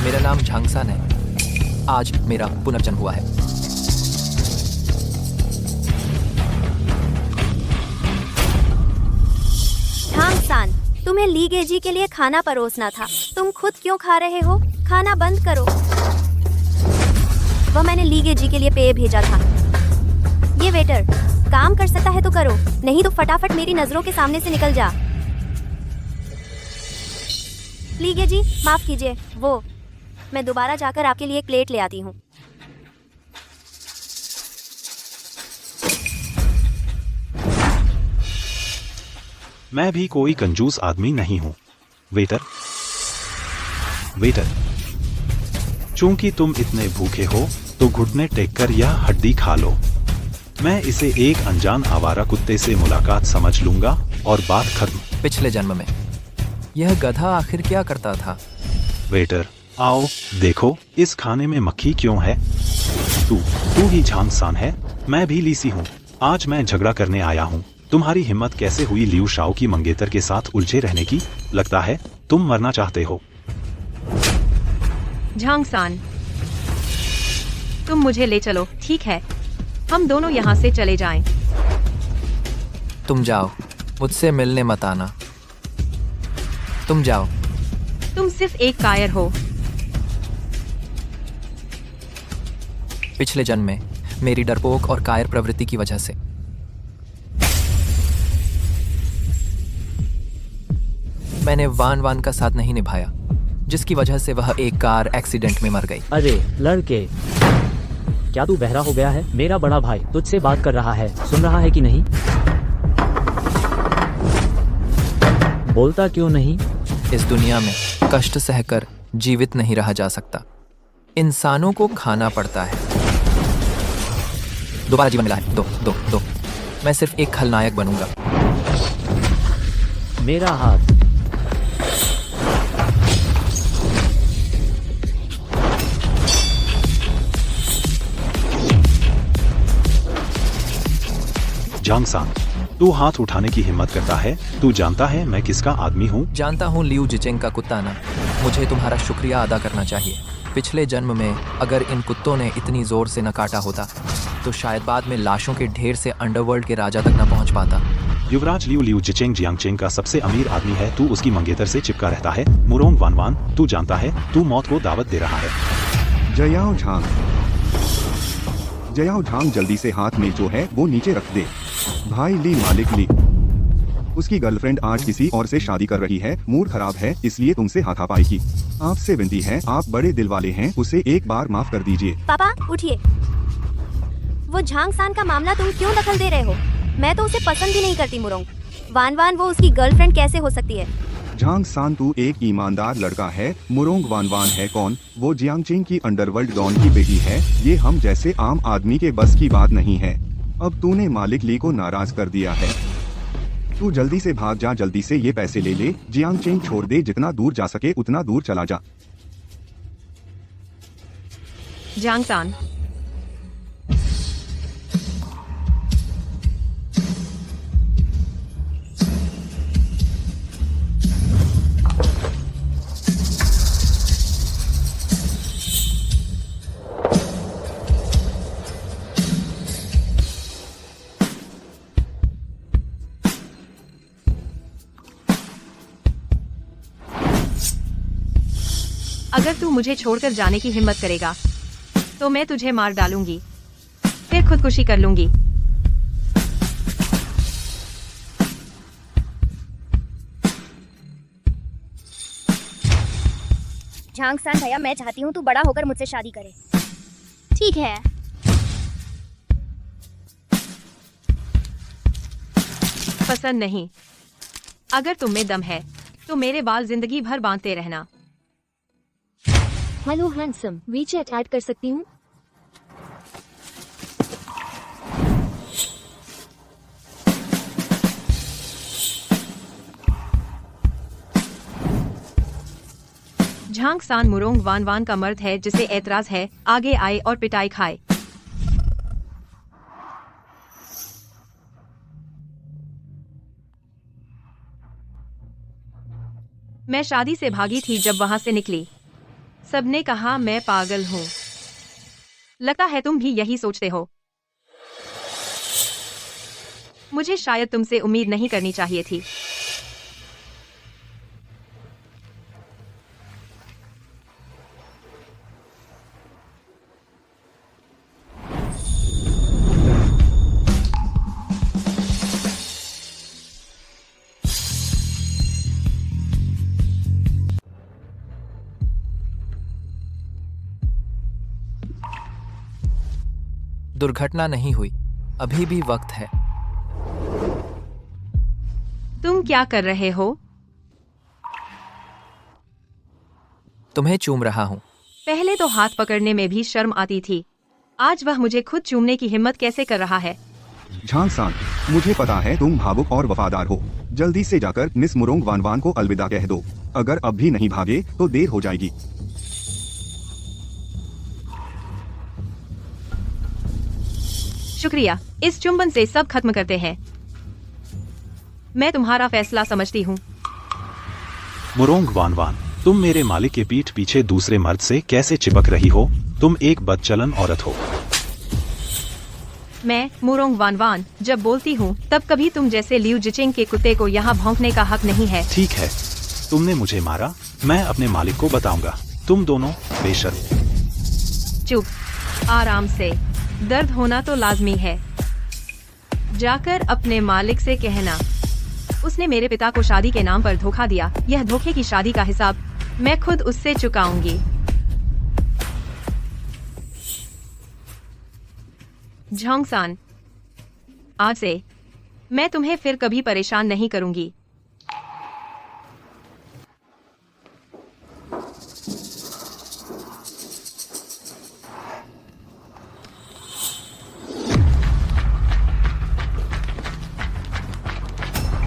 मेरा नाम झांगसान है। आज मेरा पुनर्जन्म हुआ है। झांगसान, तुम्हें ली गेजी के लिए खाना परोसना था। तुम खुद क्यों खा रहे हो? खाना बंद करो। वह मैंने ली गेजी के लिए पेय भेजा था। ये वेटर काम कर सकता है तो करो, नहीं तो फटाफट मेरी नजरों के सामने से निकल जा। ली गेजी, माफ कीजिए, वो मैं दोबारा जाकर आपके लिए एक प्लेट ले आती हूँ। मैं भी कोई कंजूस आदमी नहीं हूँ। वेटर, चूंकि तुम इतने भूखे हो तो घुटने टेक कर यह हड्डी खा लो। मैं इसे एक अनजान आवारा कुत्ते से मुलाकात समझ लूंगा और बात खत्म। पिछले जन्म में यह गधा आखिर क्या करता था? वेटर, आओ देखो इस खाने में मक्खी क्यों है। तू ही झांगसान है। मैं भी लीसी हूँ। आज मैं झगड़ा करने आया हूँ। तुम्हारी हिम्मत कैसे हुई लियू शाओ की मंगेतर के साथ उलझे रहने की? लगता है तुम मरना चाहते हो। झांगसान, तुम मुझे ले चलो, ठीक है? हम दोनों यहाँ से चले जाएं। तुम जाओ, मुझसे मिलने मत आना। तुम जाओ। तुम सिर्फ एक कायर हो। पिछले जन्म में मेरी डरपोक और कायर प्रवृत्ति की वजह से मैंने वान का साथ नहीं निभाया, जिसकी वजह से वह एक कार एक्सीडेंट में मर गई। अरे लड़के, क्या तू बहरा हो गया है? मेरा बड़ा भाई तुझसे बात कर रहा है, सुन रहा है कि नहीं? बोलता क्यों नहीं? इस दुनिया में कष्ट सहकर जीवित नहीं रहा जा सकता। इंसानों को खाना पड़ता है। दोबारा जीवन मिला है। दो। मैं सिर्फ एक खलनायक बनूंगा। मेरा हाथ। झांगसान, तू हाथ उठाने की हिम्मत करता है? तू जानता है मैं किसका आदमी हूँ? जानता हूँ, लियू जिचेंग का कुत्ता ना। मुझे तुम्हारा शुक्रिया अदा करना चाहिए। पिछले जन्म में अगर इन कुत्तों ने इतनी जोर से न काटा होता तो शायद बाद में लाशों के ढेर से अंडरवर्ल्ड के राजा तक न पहुँच पाता। युवराज लियू जिचेंग जियांगचेंग का सबसे अमीर आदमी है। तू उसकी मंगेतर से चिपका रहता है। मुरोंग वान, तू जानता है तू मौत को दावत दे रहा है। जयाओ झांग जल्दी से हाथ में जो है वो नीचे रख दे। भाई ली, मालिक ली, उसकी गर्लफ्रेंड आज किसी और से शादी कर रही है। मूड खराब है इसलिए तुमसे हाथापाई की। आपसे विनती है, आप बड़े दिल वाले हैं, उसे एक बार माफ कर दीजिए। पापा उठिए। वो झांगसान का मामला तुम क्यों दखल दे रहे हो? मैं तो उसे पसंद भी नहीं करती। मुरोंग वान वो उसकी गर्लफ्रेंड कैसे हो सकती है? झांगसान, तू एक ईमानदार लड़का है। मुरोंग वान है कौन? वो जियांगचेंग की अंडरवर्ल्ड डॉन की बेटी है। ये हम जैसे आम आदमी के बस की बात नहीं है। अब तूने मालिक ली को नाराज कर दिया है। तू जल्दी से भाग जा, जल्दी से ये पैसे ले ले। जियांगचेंग छोड़ दे, जितना दूर जा सके उतना दूर चला जा। झांगसान, अगर तू मुझे छोड़कर जाने की हिम्मत करेगा तो मैं तुझे मार डालूंगी, फिर खुदकुशी कर लूंगी। झांगसान भैया, मैं चाहती हूँ तू बड़ा होकर मुझसे शादी करे। ठीक है। पसंद नहीं। अगर तुम में दम है तो मेरे बाल जिंदगी भर बांधते रहना। हेलो हैंडसम, वीचैट ऐड कर सकती हूँ? झांगसान मुरोंग वान का मर्द है जिसे ऐतराज है, आगे आए और पिटाई खाए। मैं शादी से भागी थी जब वहां से निकली। सबने कहा मैं पागल हूँ। लगता है तुम भी यही सोचते हो। मुझे शायद तुमसे उम्मीद नहीं करनी चाहिए थी। दुर्घटना नहीं हुई, अभी भी वक्त है। तुम क्या कर रहे हो? तुम्हें चूम रहा हूँ। पहले तो हाथ पकड़ने में भी शर्म आती थी, आज वह मुझे खुद चूमने की हिम्मत कैसे कर रहा है। झांग सान, मुझे पता है तुम भावुक और वफादार हो। जल्दी से जाकर मिस मुरोंग वानवान को अलविदा कह दो। अगर अब भी नहीं भागे तो देर हो जाएगी। शुक्रिया, इस चुंबन से सब खत्म करते हैं। मैं तुम्हारा फैसला समझती हूँ। मुरोंग वानवान, तुम मेरे मालिक के पीठ पीछे दूसरे मर्द से कैसे चिपक रही हो? तुम एक बदचलन औरत हो। मैं मुरोंग वानवान जब बोलती हूँ तब कभी तुम जैसे लियू जिचिंग के कुत्ते को यहाँ भौंकने का हक नहीं है। ठीक है, तुमने मुझे मारा, मैं अपने मालिक को बताऊंगा। तुम दोनों बेशर्म। चुप, आराम से। दर्द होना तो लाजमी है। जाकर अपने मालिक से कहना उसने मेरे पिता को शादी के नाम पर धोखा दिया। यह धोखे की शादी का हिसाब मैं खुद उससे चुकाऊंगी। झांग सान, आज से मैं तुम्हें फिर कभी परेशान नहीं करूंगी।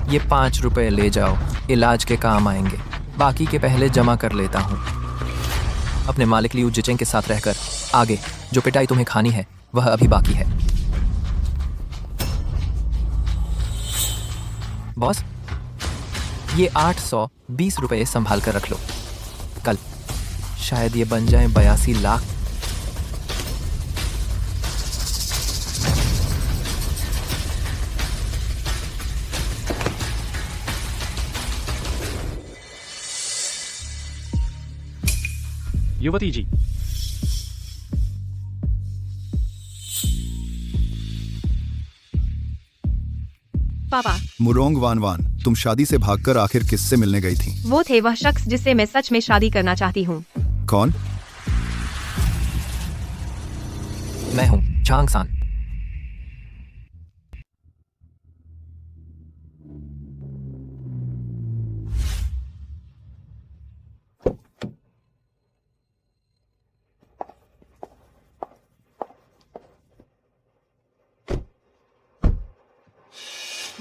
ये 5 रुपए ले जाओ, इलाज के काम आएंगे। बाकी के पहले जमा कर लेता हूँ। अपने मालिक लियू जिचेंग के साथ रहकर आगे जो पिटाई तुम्हें खानी है वह अभी बाकी है। बॉस, ये 820 रुपए संभाल कर रख लो। कल शायद ये बन जाए 82 लाख। युवती जी, पापा, मुरोंग वानवान, तुम शादी से भागकर आखिर किससे मिलने गई थी? वो थे वह शख्स जिससे मैं सच में शादी करना चाहती हूँ। कौन? मैं हूँ झांग सान।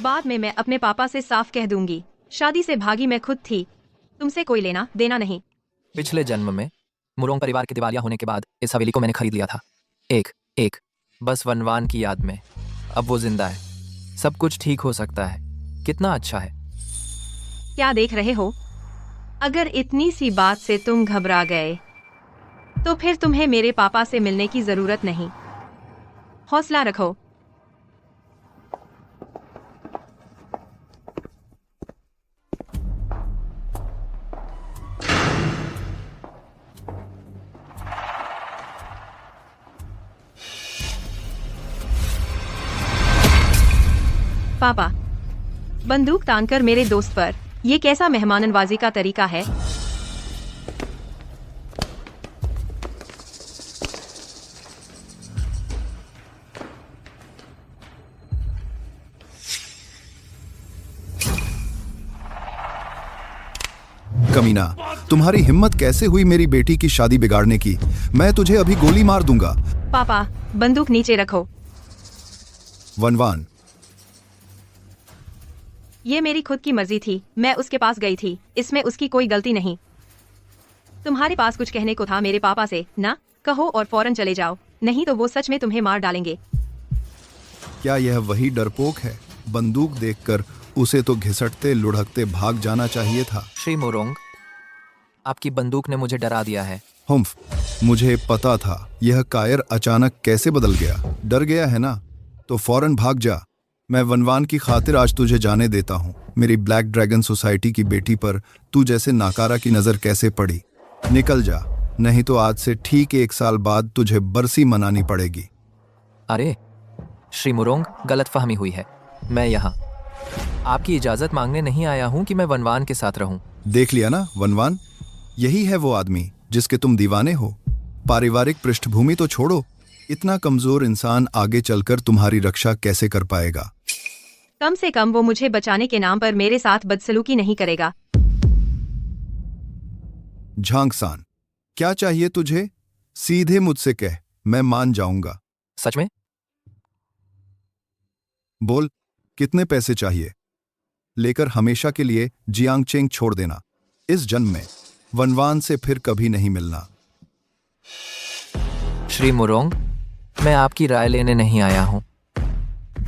बाद में मैं अपने पापा से साफ कह दूंगी, शादी से भागी मैं खुद थी, तुमसे कोई लेना देना नहीं। पिछले जन्म में मुरोंग परिवार के दिवालिया होने के बाद इस हवेली को मैंने खरीद लिया था, एक बस वनवान की याद में। अब वो जिंदा है, सब कुछ ठीक हो सकता है। कितना अच्छा है। क्या देख रहे हो? अगर इतनी सी बात से तुम घबरा गए तो फिर तुम्हें मेरे पापा से मिलने की जरूरत नहीं। हौसला रखो। पापा, बंदूक तानकर मेरे दोस्त पर ये कैसा मेहमाननवाजी का तरीका है? कमीना, तुम्हारी हिम्मत कैसे हुई मेरी बेटी की शादी बिगाड़ने की? मैं तुझे अभी गोली मार दूंगा। पापा, बंदूक नीचे रखो। वनवान, ये मेरी खुद की मर्जी थी, मैं उसके पास गई थी, इसमें उसकी कोई गलती नहीं। तुम्हारे पास कुछ कहने को था मेरे पापा से ना? कहो और फौरन चले जाओ, नहीं तो वो सच में तुम्हें मार डालेंगे। क्या यह वही डरपोक है? बंदूक देखकर उसे तो घिसटते लुढ़कते भाग जाना चाहिए था। श्री मुरोंग, आपकी बंदूक ने मुझे डरा दिया है। हुम्फ, मुझे पता था यह कायर अचानक कैसे बदल गया। डर गया है ना, तो फौरन भाग जा। मैं वनवान की खातिर आज तुझे जाने देता हूँ। मेरी ब्लैक ड्रैगन सोसाइटी की बेटी पर तू जैसे नाकारा की नजर कैसे पड़ी? निकल जा, नहीं तो आज से ठीक 1 साल बाद तुझे बरसी मनानी पड़ेगी। अरे श्री मुरोंग, गलतफहमी हुई है। मैं यहाँ आपकी इजाजत मांगने नहीं आया हूँ कि मैं वनवान के साथ रहूं। देख लिया ना वनवान, यही है वो आदमी जिसके तुम दीवाने हो। पारिवारिक पृष्ठभूमि तो छोड़ो, इतना कमजोर इंसान आगे चलकर तुम्हारी रक्षा कैसे कर पाएगा? कम से कम वो मुझे बचाने के नाम पर मेरे साथ बदसलूकी नहीं करेगा। झांगसान, क्या चाहिए तुझे? सीधे मुझसे कह, मैं मान जाऊंगा। सच में? बोल, कितने पैसे चाहिए? लेकर हमेशा के लिए जियांगचेंग छोड़ देना। इस जन्म में वनवान से फिर कभी नहीं मिलना। श्री मुरोंग, मैं आपकी राय लेने नहीं आया हूँ,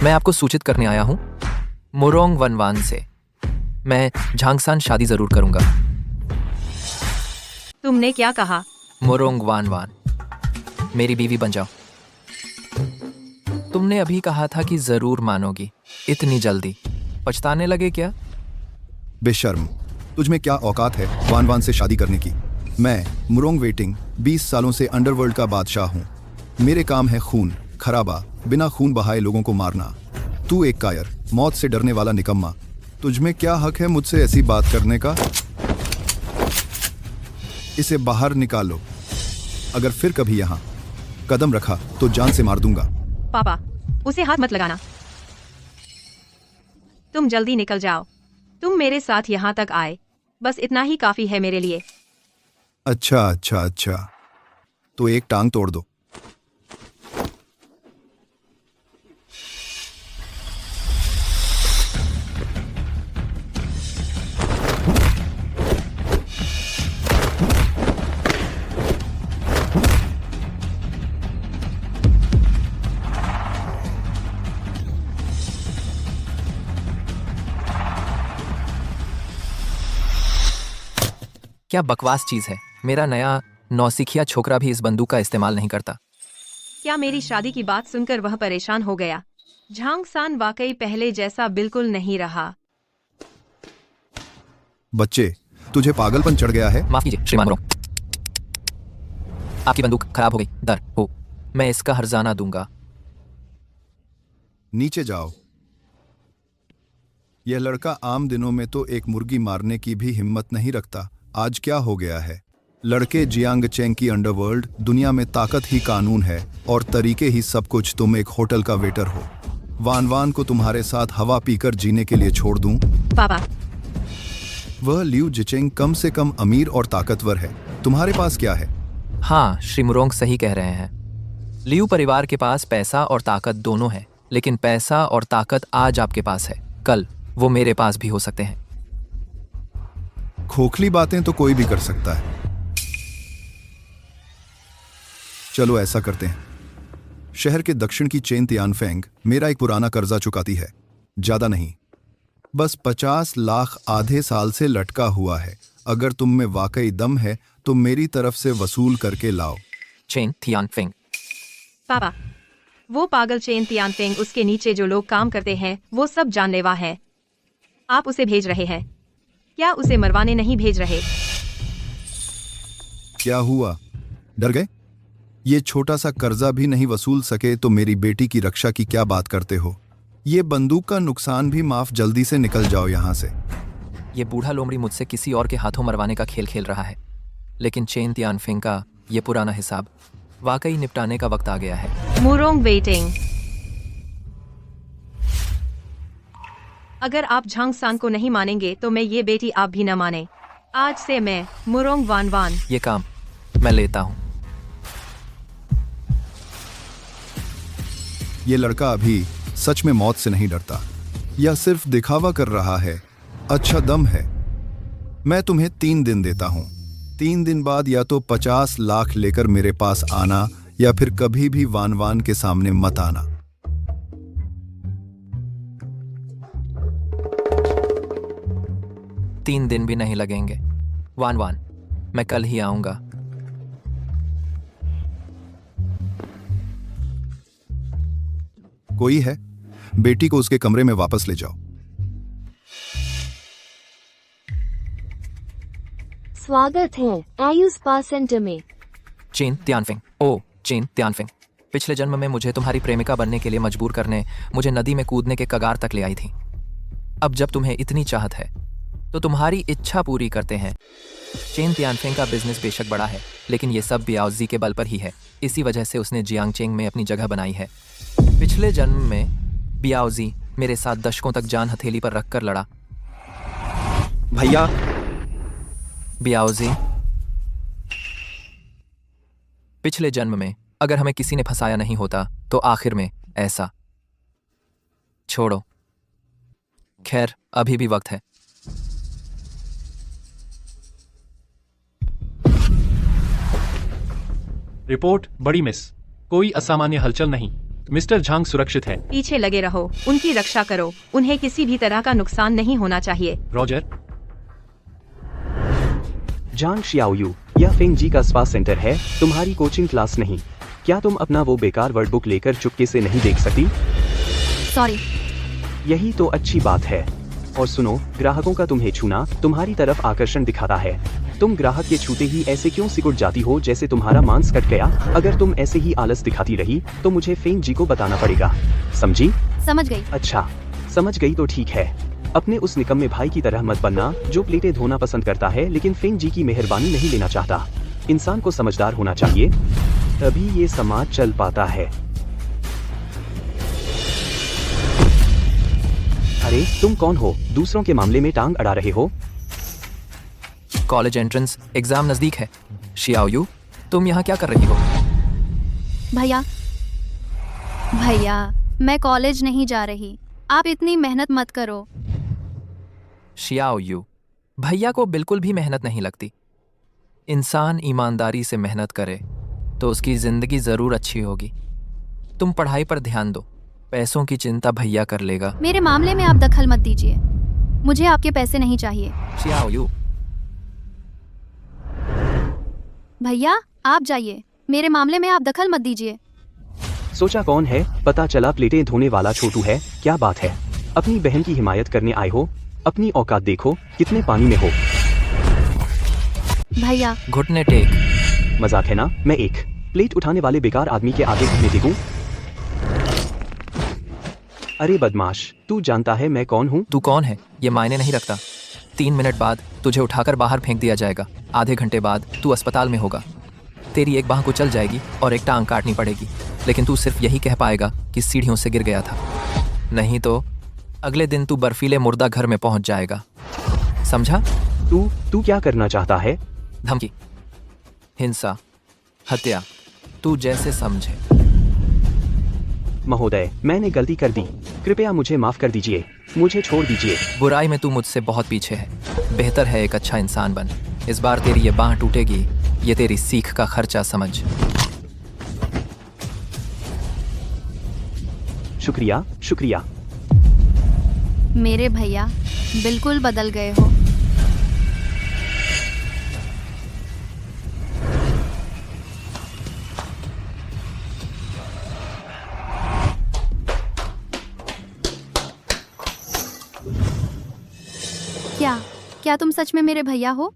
मैं आपको सूचित करने आया हूँ। मुरोंग वनवान से मैं झांगसान शादी जरूर करूंगा। तुमने क्या कहा? मुरोंग वानवान, मेरी बीवी बन जाओ। तुमने अभी कहा था कि जरूर मानोगी, इतनी जल्दी पछताने लगे क्या? बेशर्म, तुझमें क्या औकात है वानवान से शादी करने की? मैं मुरोंग वेटिंग 20 सालों से अंडरवर्ल्ड का बादशाह हूँ। मेरे काम है खून खराबा, बिना खून बहाए लोगों को मारना। तू एक कायर, मौत से डरने वाला निकम्मा। तुझमें क्या हक है मुझसे ऐसी बात करने का? इसे बाहर निकालो। अगर फिर कभी यहाँ कदम रखा तो जान से मार दूंगा। पापा, उसे हाथ मत लगाना। तुम जल्दी निकल जाओ। तुम मेरे साथ यहाँ तक आए, बस इतना ही काफी है मेरे लिए। अच्छा अच्छा अच्छा, तो एक टांग तोड़ दो। क्या बकवास चीज है। मेरा नया नौसिखिया छोकरा भी इस बंदूक का इस्तेमाल नहीं करता। क्या मेरी शादी की बात सुनकर वह परेशान हो गया? झांगसान वाकई पहले जैसा बिल्कुल नहीं रहा। बच्चे, तुझे पागलपन चढ़ गया है? माफ कीजिए श्रीमान मुरोंग, आपकी बंदूक खराब हो गई। दर हो, मैं इसका हर्जाना दूंगा। नीचे जाओ। यह लड़का आम दिनों में तो एक मुर्गी मारने की भी हिम्मत नहीं रखता, आज क्या हो गया है? लड़के जियांगचेंग की अंडरवर्ल्ड दुनिया में ताकत ही कानून है और तरीके ही सब कुछ। तुम एक होटल का वेटर हो। वानवान को तुम्हारे साथ हवा पीकर जीने के लिए छोड़ दूं? पापा, वह लियू जिचेंग कम से कम अमीर और ताकतवर है। तुम्हारे पास क्या है? हाँ, श्री मुरोंग सही कह रहे हैं। लियू परिवार के पास पैसा और ताकत दोनों है, लेकिन पैसा और ताकत आज आपके पास है, कल वो मेरे पास भी हो सकते हैं। खोखली बातें तो कोई भी कर सकता है। चलो ऐसा करते हैं। शहर के दक्षिण की चेन तियानफेंग मेरा एक पुराना कर्जा चुकाती है। ज्यादा नहीं, बस 50 लाख आधे साल से लटका हुआ है। अगर तुम में वाकई दम है तो मेरी तरफ से वसूल करके लाओ। चेन थियानफिंग। पापा, वो पागल चेन तियानफेंग, उसके नीचे जो लोग काम करते हैं वो सब जानलेवा है। आप उसे भेज रहे हैं? क्या उसे मरवाने नहीं भेज रहे? क्या हुआ, डर गए? ये छोटा सा कर्जा भी नहीं वसूल सके तो मेरी बेटी की रक्षा की क्या बात करते हो? ये बंदूक का नुकसान भी माफ। जल्दी से निकल जाओ यहाँ से। ये बूढ़ा लोमड़ी मुझसे किसी और के हाथों मरवाने का खेल खेल रहा है, लेकिन चेन तियानफिंग का ये पुराना हिसाब वाकई निपटाने का वक्त आ गया है। मुरोंग वेटिंग, अगर आप झांगसान को नहीं मानेंगे तो मैं ये बेटी आप भी न माने। आज से मैं मुरोंग वानवान। ये काम मैं लेता हूँ। ये लड़का अभी सच में मौत से नहीं डरता, या सिर्फ दिखावा कर रहा है। अच्छा दम है। मैं तुम्हें 3 दिन देता हूं। 3 दिन बाद या तो 50 लाख लेकर मेरे पास आना या फिर कभी भी वानवान के सामने मत आना। तीन दिन भी नहीं लगेंगे वानवान, मैं कल ही आऊंगा। कोई है? बेटी को उसके कमरे में वापस ले जाओ। स्वागत है आयुष स्पा सेंटर में। चेन त्यानफिंग, ओ चेन त्यानफिंग, पिछले जन्म में मुझे तुम्हारी प्रेमिका बनने के लिए मजबूर करने मुझे नदी में कूदने के कगार तक ले आई थी। अब जब तुम्हें इतनी चाहत है तो तुम्हारी इच्छा पूरी करते हैं। चेन त्यानफिंग का बिजनेस बेशक बड़ा है, लेकिन ये सब बियाओजी के बल पर ही है। इसी वजह से उसने जियांगचेंग में अपनी जगह बनाई है। पिछले जन्म में बियाओजी मेरे साथ दशकों तक जान हथेली पर रखकर लड़ा। भैया, बियाओजी, पिछले जन्म में अगर हमें किसी ने फंसाया नहीं होता तो आखिर में ऐसा। छोड़ो, खैर अभी भी वक्त है। रिपोर्ट बड़ी मिस, कोई असामान्य हलचल नहीं। मिस्टर झांग सुरक्षित है। पीछे लगे रहो, उनकी रक्षा करो, उन्हें किसी भी तरह का नुकसान नहीं होना चाहिए। रॉजर। जांग शियाओयू, यह फेंग जी का स्पा सेंटर है, तुम्हारी कोचिंग क्लास नहीं। क्या तुम अपना वो बेकार वर्ड बुक लेकर चुपके से नहीं देख सकती? सॉरी। यही तो अच्छी बात है। और सुनो, ग्राहकों का तुम्हें छूना तुम्हारी तरफ आकर्षण दिखाता है। तुम ग्राहक के छूते ही ऐसे क्यों सिकुड़ जाती हो जैसे तुम्हारा मांस कट गया? अगर तुम ऐसे ही आलस दिखाती रही तो मुझे फेंग जी को बताना पड़ेगा, समझी? समझ गई। अच्छा, समझ गई तो ठीक है। अपने उस निकम्मे भाई की तरह मत बनना जो प्लेटें धोना पसंद करता है लेकिन फेंग जी की मेहरबानी नहीं लेना चाहता। इंसान को समझदार होना चाहिए, तभी ये समाज चल पाता है। अरे तुम कौन हो? दूसरों के मामले में टांग अड़ा रहे हो? कॉलेज एंट्रेंस एग्जाम नजदीक है। शियाओयू, तुम यहाँ क्या कर रही हो? भैया, भैया, मैं कॉलेज नहीं जा रही। आप इतनी मेहनत मत करो। शियाओयू, भैया को बिल्कुल भी मेहनत नहीं लगती। इंसान ईमानदारी से मेहनत करे तो उसकी जिंदगी जरूर अच्छी होगी। तुम पढ़ाई पर ध्यान दो, पैसों की चिंता भैया कर लेगा। मेरे मामले में आप दखल मत दीजिए, मुझे आपके पैसे नहीं चाहिए। शियाओयू, भैया आप जाइए, मेरे मामले में आप दखल मत दीजिए। सोचा कौन है? पता चला प्लेटें धोने वाला छोटू है। क्या बात है, अपनी बहन की हिमायत करने आए हो? अपनी औकात देखो, कितने पानी में हो। भैया, घुटने टेक। मजाक है ना? मैं एक प्लेट उठाने वाले बेकार आदमी के आगे घुटने टेकूं? अरे बदमाश, तू जानता है मैं कौन हूँ? तू कौन है ये मायने नहीं रखता। 3 मिनट बाद तुझे उठाकर बाहर फेंक दिया जाएगा। आधे घंटे बाद तू अस्पताल में होगा। तेरी एक बांह कुचल जाएगी और एक टांग काटनी पड़ेगी, लेकिन तू सिर्फ यही कह पाएगा कि सीढ़ियों से गिर गया था। नहीं तो अगले दिन तू बर्फीले मुर्दा घर में पहुंच जाएगा, समझा? तू क्या करना चाहता है? धमकी, हिंसा, हत्या, तू जैसे समझे। महोदय, मैंने गलती कर दी, कृपया मुझे माफ कर दीजिए, मुझे छोड़ दीजिए। बुराई में तू मुझसे बहुत पीछे है। बेहतर है एक अच्छा इंसान बन। इस बार तेरी ये बांह टूटेगी, ये तेरी सीख का खर्चा समझ। शुक्रिया, शुक्रिया। मेरे भैया बिल्कुल बदल गए हो। क्या तुम सच में मेरे भैया हो?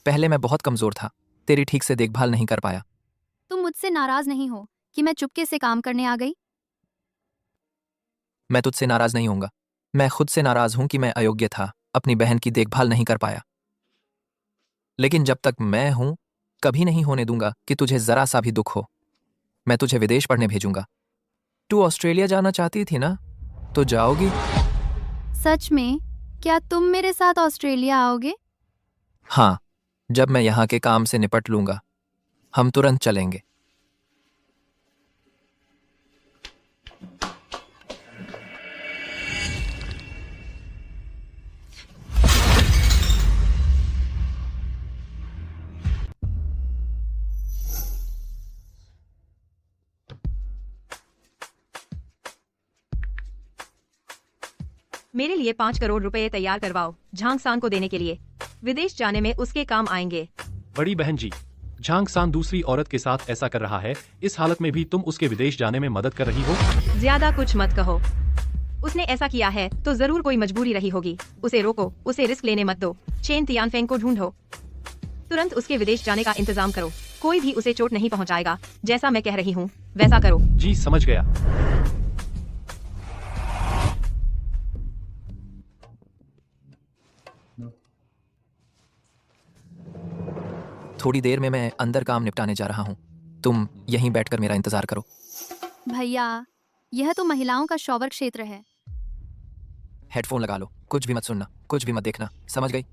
पहले मैं बहुत कमजोर था, तेरी ठीक से देखभाल नहीं कर पाया। तुम मुझसे नाराज नहीं हो कि मैं चुपके से काम करने आ गई? मैं तुझसे नाराज नहीं होऊंगा। मैं खुद से नाराज हूं कि मैं अयोग्य था, अपनी बहन की देखभाल नहीं कर पाया। लेकिन जब तक मैं हूं, कभी नहीं होने दूंगा कि तुझे जरा सा भी दुख हो। मैं तुझे विदेश पढ़ने भेजूंगा। तू ऑस्ट्रेलिया जाना चाहती थी ना, तो जाओगी? सच में? क्या तुम मेरे साथ ऑस्ट्रेलिया आओगे? हाँ, जब मैं यहाँ के काम से निपट लूंगा, हम तुरंत चलेंगे। मेरे लिए 5 करोड़ रुपए तैयार करवाओ झांग सान को देने के लिए। विदेश जाने में उसके काम आएंगे। बड़ी बहन जी, झांग सान दूसरी औरत के साथ ऐसा कर रहा है, इस हालत में भी तुम उसके विदेश जाने में मदद कर रही हो। ज्यादा कुछ मत कहो। उसने ऐसा किया है तो जरूर कोई मजबूरी रही होगी। उसे रोको, उसे रिस्क लेने मत दो। चेन तियानफेंग को ढूंढो, तुरंत उसके विदेश जाने का इंतजाम करो। कोई भी उसे चोट नहीं पहुंचाएगा। जैसा मैं कह रही हूँ वैसा करो। जी समझ गया। थोड़ी देर में मैं अंदर काम निपटाने जा रहा हूँ। तुम यहीं बैठकर मेरा इंतजार करो। भैया, यह तो महिलाओं का शॉवर क्षेत्र है। हेडफोन लगा लो, कुछ भी मत सुनना, कुछ भी मत देखना, समझ गई?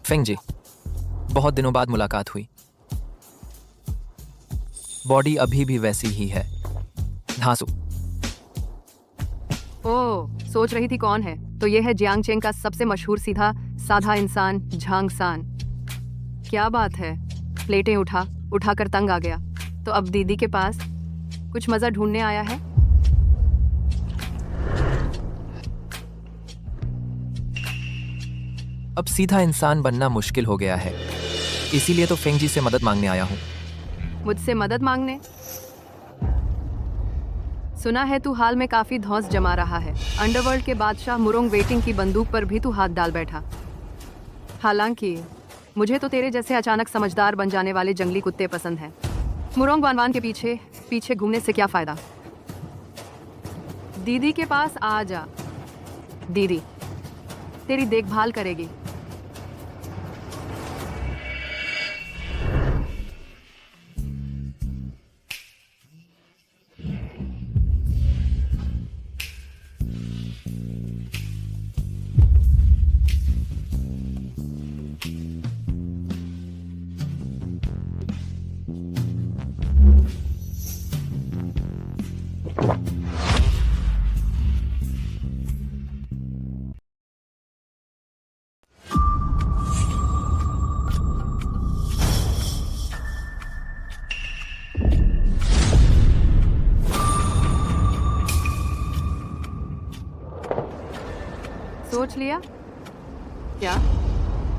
फेंग जी, बहुत दिनों बाद मुलाकात हुई। बॉडी अभी भी वैसी ही है, धांसू। ओह, सोच रही थी कौन है? तो ये है जियांगचेंग का सबसे मशहूर सीधा साधा इंसान झांग सान। क्या बात है, प्लेटें उठाकर तंग आ गया। तो अब दीदी के पास कुछ मजा ढूंढने आया है। अब सीधा इंसान बनना मुश्किल हो गया है, इसीलिए तो फेंग जी से मदद मांगने आया हूँ। मुझसे मदद मांगने? सुना है तू हाल में काफी धौंस जमा रहा है। अंडरवर्ल्ड के बादशाह मुरोंग वेटिंग की बंदूक पर भी तू हाथ डाल बैठा। हालांकि मुझे तो तेरे जैसे अचानक समझदार बन जाने वाले जंगली कुत्ते पसंद हैं। मुरोंग वानवान के पीछे घूमने से क्या फायदा? दीदी के पास आ जा, दीदी तेरी देखभाल करेगी। सोच लिया क्या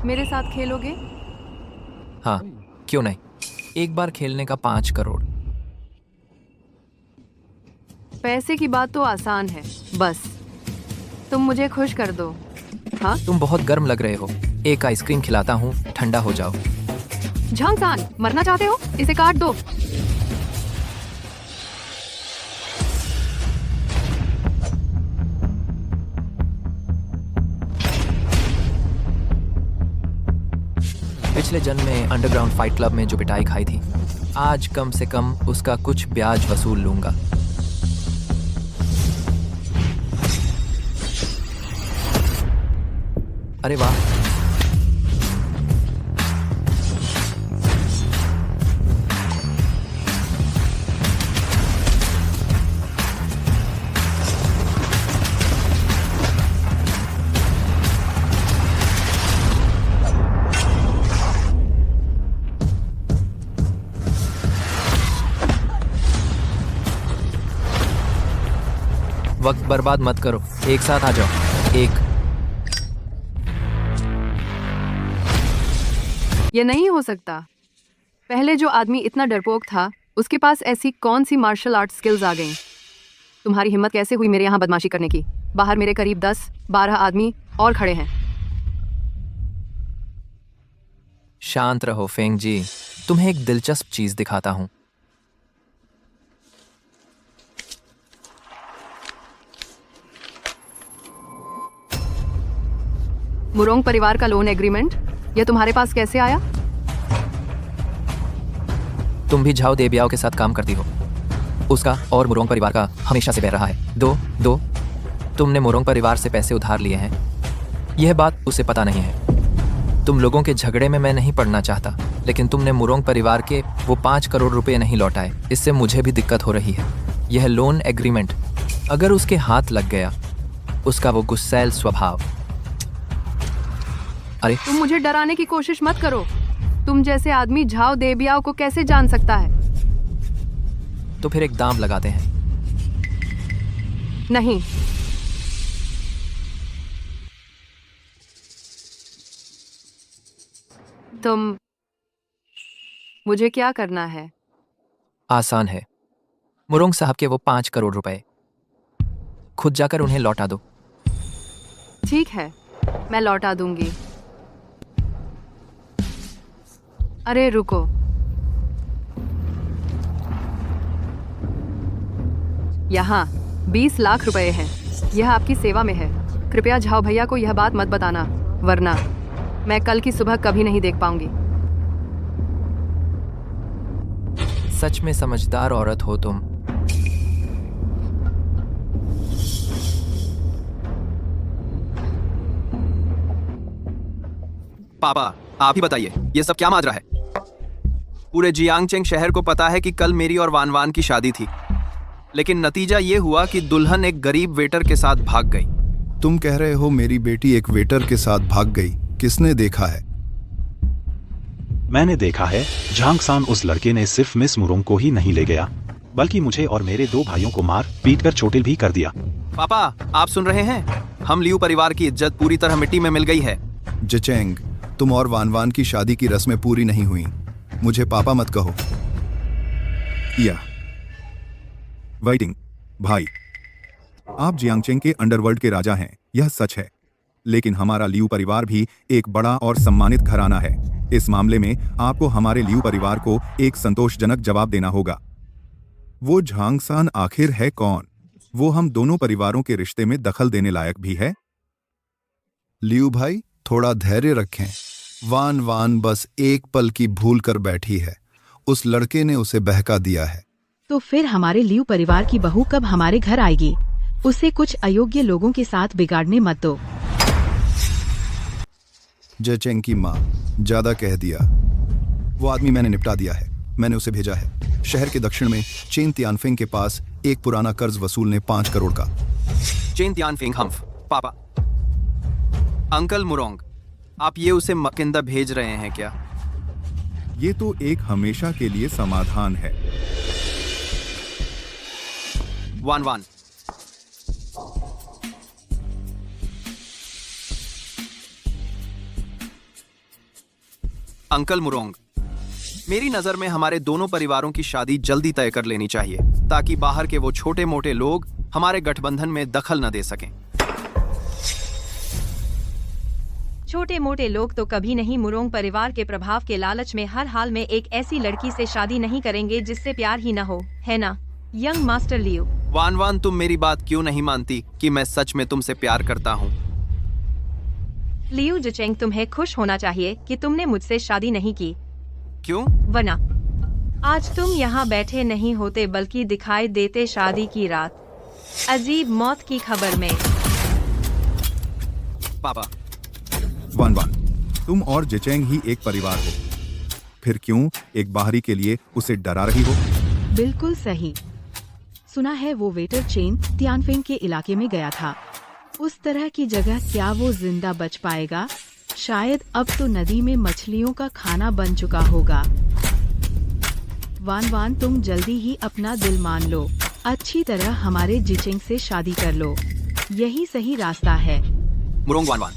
मेरे साथ खेलोगे? हाँ, क्यों नहीं। एक बार खेलने का 5 करोड़। पैसे की बात तो आसान है, बस तुम मुझे खुश कर दो। हाँ, तुम बहुत गर्म लग रहे हो, एक आइसक्रीम खिलाता हूँ, ठंडा हो जाओ। झांग सान, मरना चाहते हो? इसे काट दो। पिछले जन्म में अंडरग्राउंड फाइट क्लब में जो पिटाई खाई थी, आज कम से कम उसका कुछ ब्याज वसूल लूंगा। अरे वाह, वक्त बर्बाद मत करो, एक साथ आ जाओ। एक। ये नहीं हो सकता। पहले जो आदमी इतना डरपोक था, उसके पास ऐसी कौन सी मार्शल आर्ट स्किल्स आ गईं? तुम्हारी हिम्मत कैसे हुई मेरे यहाँ बदमाशी करने की? बाहर मेरे करीब 10-12 आदमी और खड़े हैं। शांत रहो फेंग जी, तुम्हें एक दिलचस्प चीज दिखाता हूँ। मुरोंग परिवार का लोन एग्रीमेंट, यह तुम्हारे पास कैसे आया? तुम भी झाओ देबियाओ के साथ काम करती हो। उसका और मुरोंग परिवार का हमेशा से बैर रहा है। दो तुमने मुरोंग परिवार से पैसे उधार लिए हैं, यह बात उसे पता नहीं है। तुम लोगों के झगड़े में मैं नहीं पड़ना चाहता, लेकिन तुमने मुरोंग परिवार के वो 5 करोड़ रुपए नहीं लौटाए। इससे मुझे भी दिक्कत हो रही है। यह लोन एग्रीमेंट अगर उसके हाथ लग गया, उसका वो गुस्सैल स्वभाव, अरे तुम मुझे डराने की कोशिश मत करो। तुम जैसे आदमी झाओ देबियाओ को कैसे जान सकता है? तो फिर एक दांव लगाते हैं। नहीं, तुम मुझे क्या करना है? आसान है। मुरोंग साहब के वो 5 करोड़ रुपए खुद जाकर उन्हें लौटा दो। ठीक है, मैं लौटा दूंगी। अरे रुको, यहाँ 20 लाख रुपए हैं। यह आपकी सेवा में है। कृपया झाओ भैया को यह बात मत बताना, वरना मैं कल की सुबह कभी नहीं देख पाऊंगी। सच में समझदार औरत हो तुम। पापा, आप ही बताइए, ये सब क्या माजरा है? पूरे जियांगचेंग शहर को पता है कि कल मेरी और वान वान की शादी थी, लेकिन नतीजा ये हुआ कि दुल्हन एक गरीब वेटर के साथ भाग गई। तुम कह रहे हो मेरी बेटी एक वेटर के साथ भाग गई? किसने देखा है? मैंने देखा है। झांगसान उस लड़के ने सिर्फ मिस मुरोंग को ही नहीं ले गया, बल्कि मुझे और मेरे 2 भाइयों को मार पीट कर चोटिल भी कर दिया। पापा, आप सुन रहे हैं? हम लियू परिवार की इज्जत पूरी तरह मिट्टी में मिल गई है। जिचेंग, तुम और वान वान की शादी की रस्में पूरी नहीं हुई। मुझे पापा मत कहो। या वाइटिंग भाई, आप जियांगचेंग के अंडरवर्ल्ड के राजा हैं, यह सच है। लेकिन हमारा लियू परिवार भी एक बड़ा और सम्मानित घराना है। इस मामले में आपको हमारे लियू परिवार को एक संतोषजनक जवाब देना होगा। वो झांगसान आखिर है कौन? वो हम दोनों परिवारों के रिश्ते में दखल देने लायक भी है? लियू भाई, थोड़ा धैर्य रखें। वान वान बस एक पल की भूल कर बैठी है। उस लड़के ने उसे बहका दिया है। तो फिर हमारे लियू परिवार की बहू कब हमारे घर आएगी? उसे कुछ अयोग्य लोगों के साथ बिगाड़ने मत दो। जेचेंग की माँ, ज्यादा कह दिया। वो आदमी मैंने निपटा दिया है। मैंने उसे भेजा है शहर के दक्षिण में चेन तियानफेंग के पास एक पुराना कर्ज वसूलने 5 करोड़ का। चेन तियानफेंग हम्फ। पापा, अंकल मुरोंग, आप ये उसे मकिंदा भेज रहे हैं क्या? ये तो एक हमेशा के लिए समाधान है। वान वान, अंकल मुरोंग, मेरी नजर में हमारे दोनों परिवारों की शादी जल्दी तय कर लेनी चाहिए, ताकि बाहर के वो छोटे मोटे लोग हमारे गठबंधन में दखल न दे सकें। छोटे मोटे लोग तो कभी नहीं मुरोंग परिवार के प्रभाव के लालच में हर हाल में एक ऐसी लड़की से शादी नहीं करेंगे जिससे प्यार ही न हो, है ना यंग मास्टर लियो? वान वान, तुम मेरी बात क्यों नहीं मानती कि मैं सच में तुमसे प्यार करता हूँ? लियू जिचेंग, तुम्हें खुश होना चाहिए कि तुमने मुझसे शादी नहीं की। क्यों? वरना आज तुम यहाँ बैठे नहीं होते, बल्कि दिखाई देते शादी की रात अजीब मौत की खबर में। पापा, वान वान, तुम और जिचेंग ही एक परिवार हो, फिर क्यों एक बाहरी के लिए उसे डरा रही हो? बिल्कुल सही। सुना है वो वेटर चेन तियानफेंग के इलाके में गया था। उस तरह की जगह क्या वो जिंदा बच पाएगा? शायद अब तो नदी में मछलियों का खाना बन चुका होगा। वान वान, तुम जल्दी ही अपना दिल मान लो। अच्छी तरह हमारे जिचेंग से शादी कर लो, यही सही रास्ता है। मुरोंग वान वान,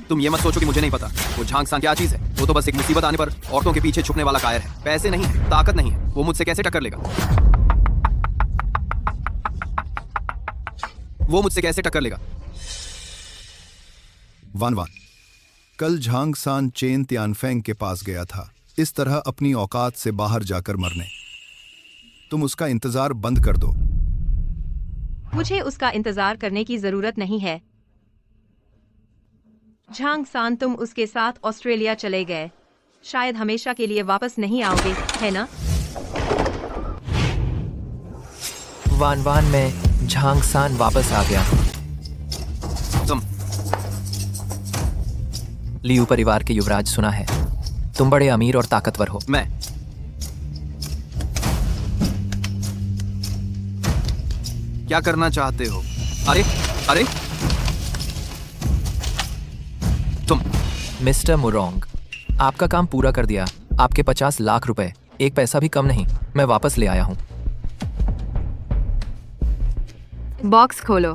तुम ये मत सोचो कि मुझे नहीं पता वो झांगसान क्या चीज है। वो तो बस एक मुसीबत आने पर औरतों के पीछे छुपने वाला कायर है। पैसे नहीं है, ताकत नहीं है, वो मुझसे कैसे टक्कर लेगा? वो मुझसे कैसे टक्कर लेगा? वान वान, कल झांगसान चेन तियानफेंग के पास गया था, इस तरह अपनी औकात से बाहर जाकर मरने। तुम उसका इंतजार बंद कर दो। मुझे उसका इंतजार करने की जरूरत नहीं है। झांगसान, तुम उसके साथ ऑस्ट्रेलिया चले गए, शायद हमेशा के लिए वापस नहीं आओगे, है ना? वान वान में झांगसान वापस आ गया। तुम लियू परिवार के युवराज, सुना है तुम बड़े अमीर और ताकतवर हो। मैं क्या करना चाहते हो? अरे अरे, मिस्टर मुरोंग, आपका काम पूरा कर दिया। आपके 50 लाख रुपए, एक पैसा भी कम नहीं, मैं वापस ले आया हूँ। बॉक्स खोलो।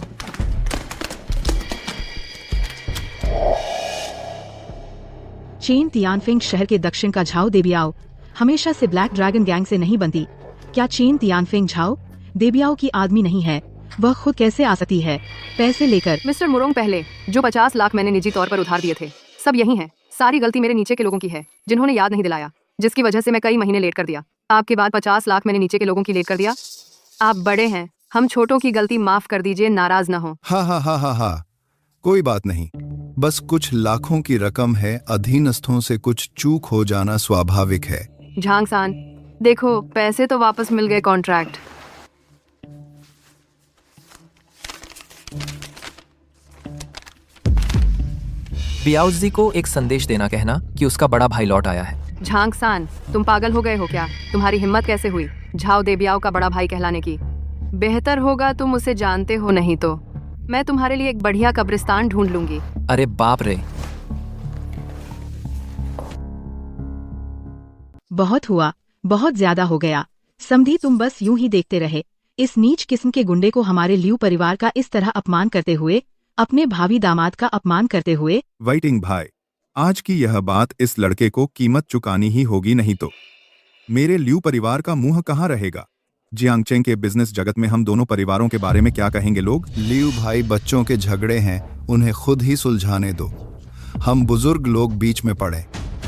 चेन तियानफिंग शहर के दक्षिण का झाओ देबियाओ हमेशा से ब्लैक ड्रैगन गैंग से नहीं बनती। क्या चेन तियानफिंग झाओ देबियाओ की आदमी नहीं है? वह खुद कैसे आ सकती है पैसे लेकर? मिस्टर मुरोंग, पहले जो 50 लाख मैंने निजी तौर पर उधार दिए थे, सब यही हैं। सारी गलती मेरे नीचे के लोगों की है, जिन्होंने याद नहीं दिलाया, जिसकी वजह से मैं कई महीने लेट कर दिया। आपके बाद 50 लाख मैंने नीचे के लोगों की लेट कर दिया। आप बड़े हैं, हम छोटों की गलती माफ कर दीजिए, नाराज न हो। हाँ हाँ हाँ हाँ हाँ, कोई बात नहीं। बस कुछ लाखों की रकम है, अधीनस्थों से कुछ चूक हो जाना स्वाभाविक है। झांग सान, देखो पैसे तो वापस मिल गए, कॉन्ट्रैक्ट। बियाउजी को एक संदेश देना कहना कि उसका बड़ा भाई लौट आया है। झांग सान, तुम पागल हो गए हो क्या? तुम्हारी हिम्मत कैसे हुई झाओ देबियाओ का बड़ा भाई कहलाने की? बेहतर होगा तुम उसे जानते हो, नहीं तो मैं तुम्हारे लिए एक बढ़िया कब्रिस्तान ढूंढ लूंगी। अरे बाप रे, बहुत हुआ, बहुत ज्यादा हो गया। समधी तुम बस यूं ही देखते रहे, इस नीच किस्म के गुंडे को हमारे लियू परिवार का इस तरह अपमान करते हुए, अपने भावी दामाद का अपमान करते हुए। वेटिंग भाई, आज की यह बात इस लड़के को कीमत चुकानी ही होगी, नहीं तो मेरे लियू परिवार का मुंह कहाँ रहेगा? जियांगचेंग के बिजनेस जगत में हम दोनों परिवारों के बारे में क्या कहेंगे लोग? लियू भाई, बच्चों के झगड़े हैं, उन्हें खुद ही सुलझाने दो। हम बुजुर्ग लोग बीच में पड़े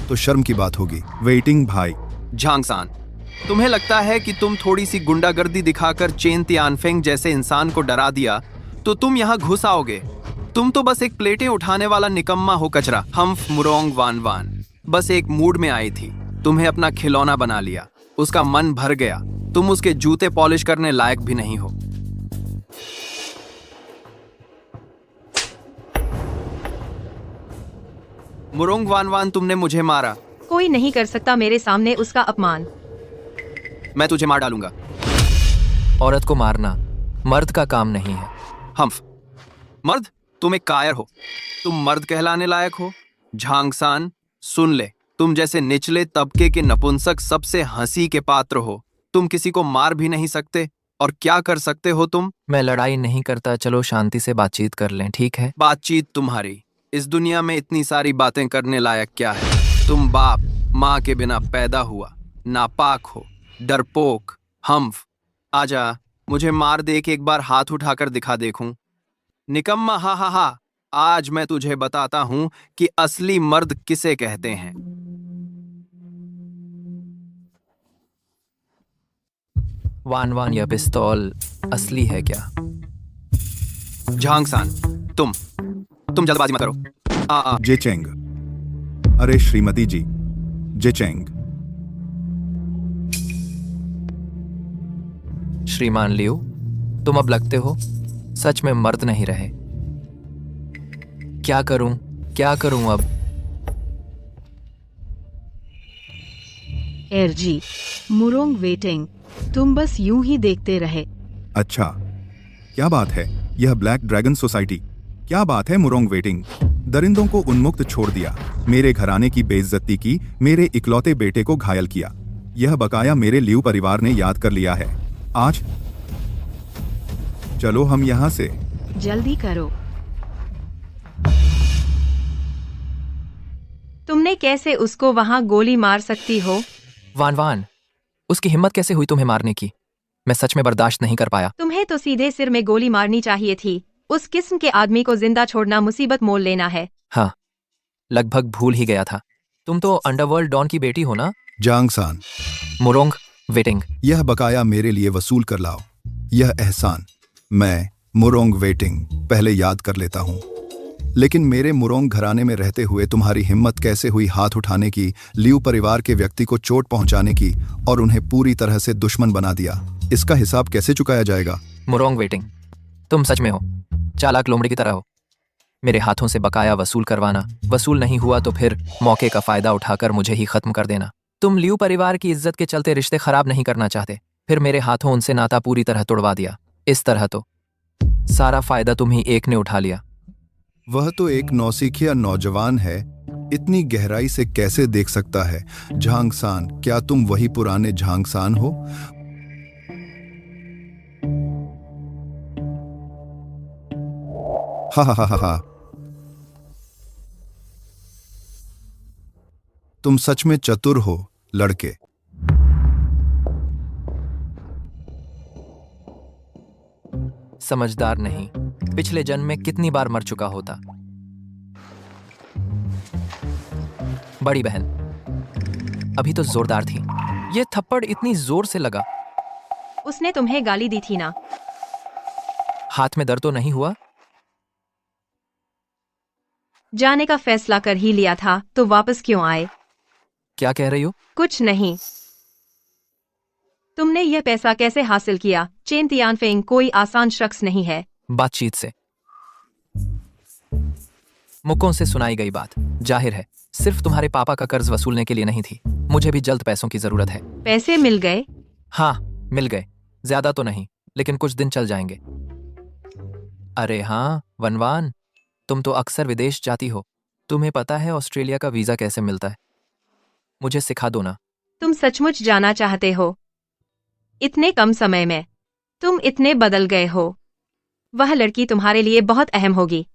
तो शर्म की बात होगी। वेटिंग भाई, झांग सान, तुम्हें लगता है कि तुम थोड़ी सी गुंडागर्दी दिखाकर चेन तियानफेंग जैसे इंसान को डरा दिया तो तुम यहाँ घुस आओगे? तुम तो बस एक प्लेटें उठाने वाला निकम्मा हो, कचरा। हम मुरोंग वानवान बस एक मूड में आई थी, तुम्हें अपना खिलौना बना लिया, उसका मन भर गया, तुम उसके जूते पॉलिश करने लायक भी नहीं हो। मुरोंग वानवान, तुमने मुझे मारा। कोई नहीं कर सकता मेरे सामने उसका अपमान। मैं तुझे मार डालूंगा। औरत को मारना मर्द का काम नहीं है। हम्फ, मर्द? तुम एक कायर हो, तुम मर्द कहलाने लायक हो? झांगसान, सुन ले, तुम जैसे निचले तबके के नपुंसक सबसे हंसी के पात्र हो। तुम किसी को मार भी नहीं सकते, और क्या कर सकते हो तुम? मैं लड़ाई नहीं करता, चलो शांति से बातचीत कर लें, ठीक है? बातचीत तुम्हारी, इस दुनिया में इतनी सारी बातें करने लायक क्या है? तुम बाप माँ के बिना पैदा हुआ, नापाक हो, डरपोक। हम्फ, आजा, मुझे मार दे के एक बार हाथ उठाकर दिखा देखूं। निकम्मा, हा हा हा, आज मैं तुझे बताता हूं कि असली मर्द किसे कहते हैं। वान वान, यह पिस्तौल असली है क्या? झांगसान, तुम जल्दबाजी मत करो। जेचेंग, अरे श्रीमती जी, जेचेंग। श्रीमान लियू, तुम अब लगते हो सच में मर्द नहीं रहे। क्या करूं अब? एरजी, मुरोंग वेटिंग, तुम बस यूं ही देखते रहे। अच्छा, क्या बात है? यह ब्लैक ड्रैगन सोसाइटी, क्या बात है? मुरोंग वेटिंग, दरिंदों को उन्मुक्त छोड़ दिया, मेरे घराने की बेइज्जती की, मेरे इकलौते बेटे को घायल किया। यह बकाया मेरे लियू परिवार ने याद कर लिया है। आज चलो हम यहाँ से। जल्दी करो। तुमने कैसे उसको वहां गोली मार सकती हो? वान वान, उसकी हिम्मत कैसे हुई तुम्हें मारने की? मैं सच में बर्दाश्त नहीं कर पाया। तुम्हें तो सीधे सिर में गोली मारनी चाहिए थी। उस किस्म के आदमी को जिंदा छोड़ना मुसीबत मोल लेना है। हाँ, लगभग भूल ही गया था। तुम तो अंडरवर्ल्ड डॉन की बेटी हो ना? जांगसान, मुरोंग वेटिंग, यह बकाया मेरे लिए वसूल कर लाओ। यह एहसान मैं मुरोंग वेटिंग पहले याद कर लेता हूँ। लेकिन मेरे मुरोंग घराने में रहते हुए तुम्हारी हिम्मत कैसे हुई हाथ उठाने की, लियू परिवार के व्यक्ति को चोट पहुंचाने की, और उन्हें पूरी तरह से दुश्मन बना दिया? इसका हिसाब कैसे चुकाया जाएगा? मुरोंग वेटिंग, तुम सच में हो चालाक लोमड़ी की तरह हो। मेरे हाथों से बकाया वसूल करवाना, वसूल नहीं हुआ तो फिर मौके का फायदा उठाकर मुझे ही खत्म कर देना। तुम लियू परिवार की इज्जत के चलते रिश्ते खराब नहीं करना चाहते, फिर मेरे हाथों उनसे नाता पूरी तरह तोड़वा दिया। इस तरह तो सारा फायदा तुम ही एक ने उठा लिया। वह तो एक नौसिखिया नौजवान है, इतनी गहराई से कैसे देख सकता है? झांगसान, क्या तुम वही पुराने झांगसान हो? हा हा हा हा हा। तुम सच में चतुर हो, लड़के। समझदार नहीं, पिछले जन्म में कितनी बार मर चुका होता। बड़ी बहन अभी तो जोरदार थी, ये थप्पड़ इतनी जोर से लगा। उसने तुम्हें गाली दी थी ना? हाथ में दर्द तो नहीं हुआ? जाने का फैसला कर ही लिया था तो वापस क्यों आए? क्या कह रही हो? कुछ नहीं। तुमने यह पैसा कैसे हासिल किया? चेन तियानफेंग कोई आसान शख्स नहीं है। बातचीत से, मुक्कों से सुनाई गई बात। जाहिर है सिर्फ तुम्हारे पापा का कर्ज वसूलने के लिए नहीं थी, मुझे भी जल्द पैसों की जरूरत है। पैसे मिल गए? हाँ मिल गए, ज्यादा तो नहीं लेकिन कुछ दिन चल जाएंगे। अरे हाँ वनवान, तुम तो अक्सर विदेश जाती हो, तुम्हें पता है ऑस्ट्रेलिया का वीजा कैसे मिलता है? मुझे सिखा दो ना। तुम सचमुच जाना चाहते हो? इतने कम समय में तुम इतने बदल गए हो। वह लड़की तुम्हारे लिए बहुत अहम होगी।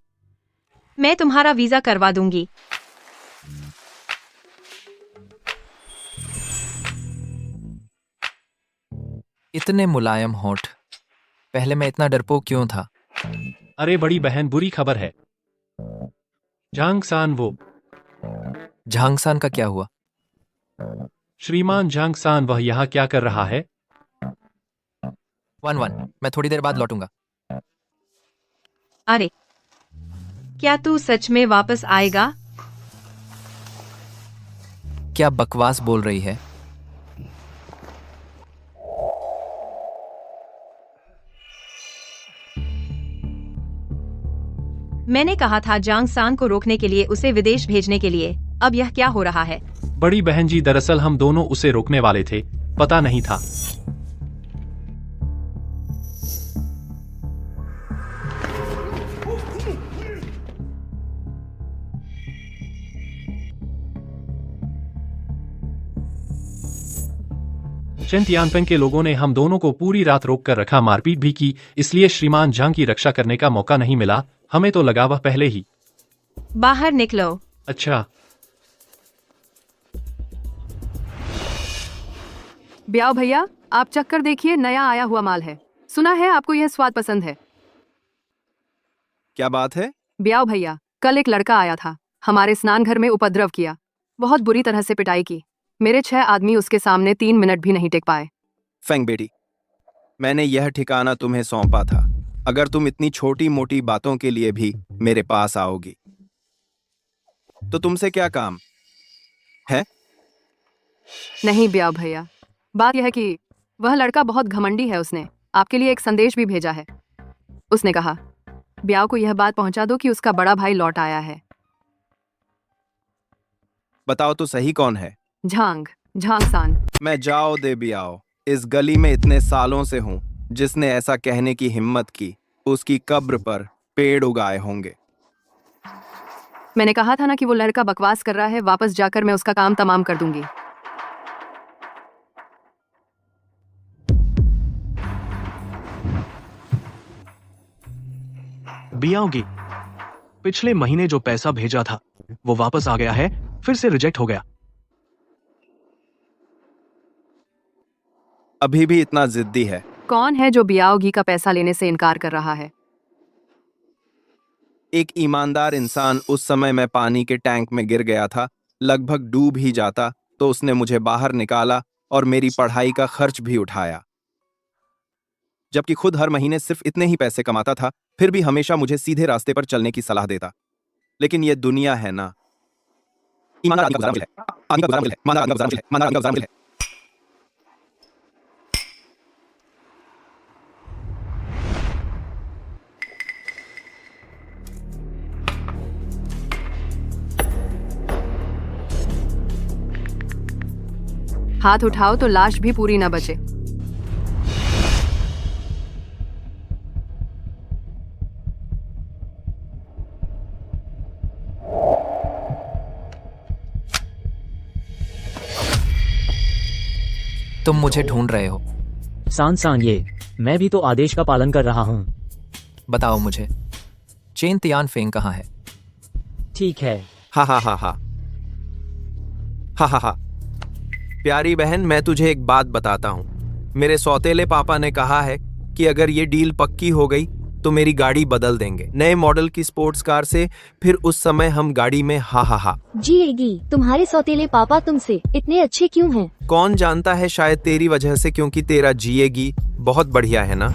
मैं तुम्हारा वीजा करवा दूंगी। इतने मुलायम होंठ, पहले मैं इतना डरपोक क्यों था? अरे बड़ी बहन, बुरी खबर है। झांगसान वो। झांगसान का क्या हुआ? श्रीमान झांगसान वह यहाँ क्या कर रहा है? वन, मैं थोड़ी देर बाद लौटूंगा। अरे क्या तू सच में वापस आएगा? क्या बकवास बोल रही है? मैंने कहा था झांगसान को रोकने के लिए, उसे विदेश भेजने के लिए। अब यह क्या हो रहा है? बड़ी बहन जी, दरअसल हम दोनों उसे रोकने वाले थे, पता नहीं था। चेन तियानफेंग के लोगों ने हम दोनों को पूरी रात रोक कर रखा, मारपीट भी की, इसलिए श्रीमान झांग की रक्षा करने का मौका नहीं मिला। हमें तो लगा वह पहले ही। बाहर निकलो। अच्छा। ब्याओ भैया, आप चक्कर देखिए, नया आया हुआ माल है। सुना है आपको यह स्वाद पसंद है। क्या बात है? ब्याओ भैया, कल एक लड़का आया था, हमारे स्नान घर में उपद्रव किया, बहुत बुरी तरह से पिटाई की। मेरे 6 आदमी उसके सामने 3 मिनट भी नहीं टिक पाए। फेंग बेटी, मैंने यह ठिकाना तुम्हें सौंपा था। अगर तुम इतनी छोटी मोटी बातों के लिए भी मेरे पास आओगी तो तुमसे क्या काम है? नहीं ब्याओ भैया, बात यह है कि वह लड़का बहुत घमंडी है। उसने आपके लिए एक संदेश भी भेजा है। उसने कहा ब्याओ को यह बात पहुंचा दो कि उसका बड़ा भाई लौट आया है। बताओ तो सही, कौन है? झांगसान। मैं जाओ दे बियाओ, इस गली में इतने सालों से हूं। जिसने ऐसा कहने की हिम्मत की, उसकी कब्र पर पेड़ उगाए होंगे। मैंने कहा था ना कि वो लड़का बकवास कर रहा है। वापस जाकर मैं उसका काम तमाम कर दूंगी। बियाओगी, पिछले महीने जो पैसा भेजा था वो वापस आ गया है, फिर से रिजेक्ट हो गया। अभी भी इतना जिद्दी है? कौन है जो बियाओगी का पैसा लेने से इनकार कर रहा है? एक ईमानदार इंसान। उस समय मैं पानी के टैंक में गिर गया था, लगभग डूब ही जाता, तो उसने मुझे बाहर निकाला और मेरी पढ़ाई का खर्च भी उठाया। जबकि खुद हर महीने सिर्फ इतने ही पैसे कमाता था, फिर भी हमेशा मुझे सीधे रास्ते पर चलने की सलाह देता। लेकिन यह दुनिया है ना, ईमानदार आदमी का गुजारा मुश्किल है, आदमी का गुजारा मुश्किल है, ईमानदार आदमी का गुजारा मुश्किल है, ईमानदार आदमी का गुजारा मुश्किल है। हाथ उठाओ तो लाश भी पूरी न बचे। तुम मुझे ढूंढ रहे हो। सान सान ये, मैं भी तो आदेश का पालन कर रहा हूँ। बताओ मुझे, चेन तियान फेंग कहाँ है? ठीक है। हा हा हा हा हा हा हा। प्यारी बहन, मैं तुझे एक बात बताता हूँ। मेरे सौतेले पापा ने कहा है कि अगर ये डील पक्की हो गई तो मेरी गाड़ी बदल देंगे नए मॉडल की स्पोर्ट्स कार से। फिर उस समय हम गाड़ी में हा हा हा। जिएगी, तुम्हारे सौतेले पापा तुमसे इतने अच्छे क्यों हैं? कौन जानता है, शायद तेरी वजह से, क्योंकि तेरा जिएगी बहुत बढ़िया है ना।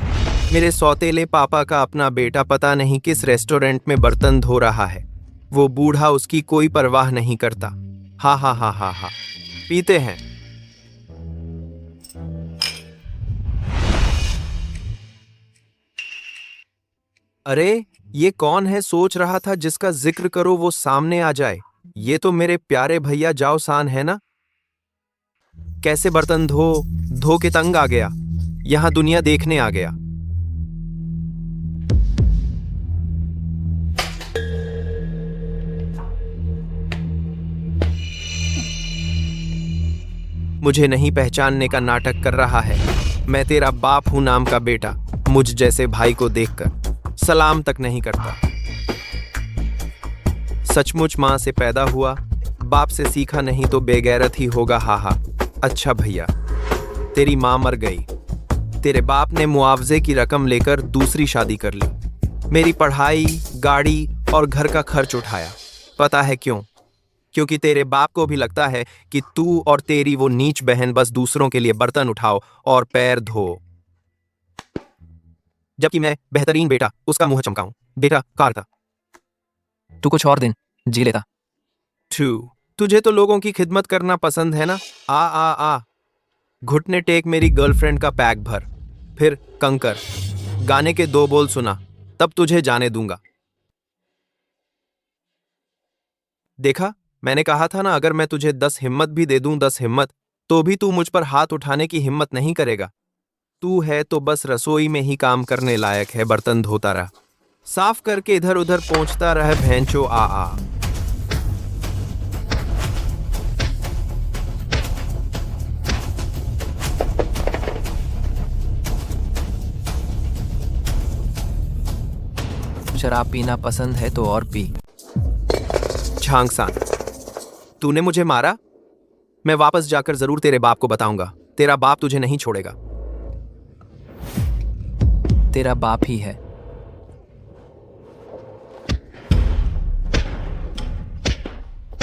मेरे सौतेले पापा का अपना बेटा पता नहीं किस रेस्टोरेंट में बर्तन धो रहा है। वो बूढ़ा उसकी कोई परवाह नहीं करता। हा हा हा हा हा। पीते हैं। अरे ये कौन है, सोच रहा था जिसका जिक्र करो वो सामने आ जाए। ये तो मेरे प्यारे भैया जाओ सान है ना। कैसे बर्तन धो धो के तंग आ गया, यहां दुनिया देखने आ गया। मुझे नहीं पहचानने का नाटक कर रहा है। मैं तेरा बाप हूं नाम का बेटा। मुझ जैसे भाई को देखकर सलाम तक नहीं करता। सचमुच मां से पैदा हुआ, बाप से सीखा नहीं तो बेगैरत ही होगा। हा हा। अच्छा भैया, तेरी मां मर गई। तेरे बाप ने मुआवजे की रकम लेकर दूसरी शादी कर ली। मेरी पढ़ाई, गाड़ी और घर का खर्च उठाया। पता है क्यों? क्योंकि तेरे बाप को भी लगता है कि तू और तेरी वो नीच बहन बस दूसरों के लिए बर्तन उठाओ और पैर धो, जबकि मैं बेहतरीन बेटा उसका मुंह चमकाऊं। बेटा कार था। तू कुछ और दिन जी लेता। तुझे तो लोगों की खिदमत करना पसंद है ना। आ आ आ। घुटने टेक मेरी गर्लफ्रेंड का पैक भर, फिर कंकर। गाने के 2 बोल सुना, तब तुझे जाने दूंगा। देखा, मैंने कहा था ना, अगर मैं तुझे 10 हिम्मत भी दे दूं, 10 हिम्मत, तो भी तू मुझ पर हाथ उठाने की हिम्मत नहीं करेगा। तू है तो बस रसोई में ही काम करने लायक है। बर्तन धोता रह, साफ करके इधर उधर पहुंचता रह। भैंचो आ आ। शराब पीना पसंद है तो और पी। झांगसान, तूने मुझे मारा। मैं वापस जाकर जरूर तेरे बाप को बताऊंगा। तेरा बाप तुझे नहीं छोड़ेगा। तेरा बाप ही है।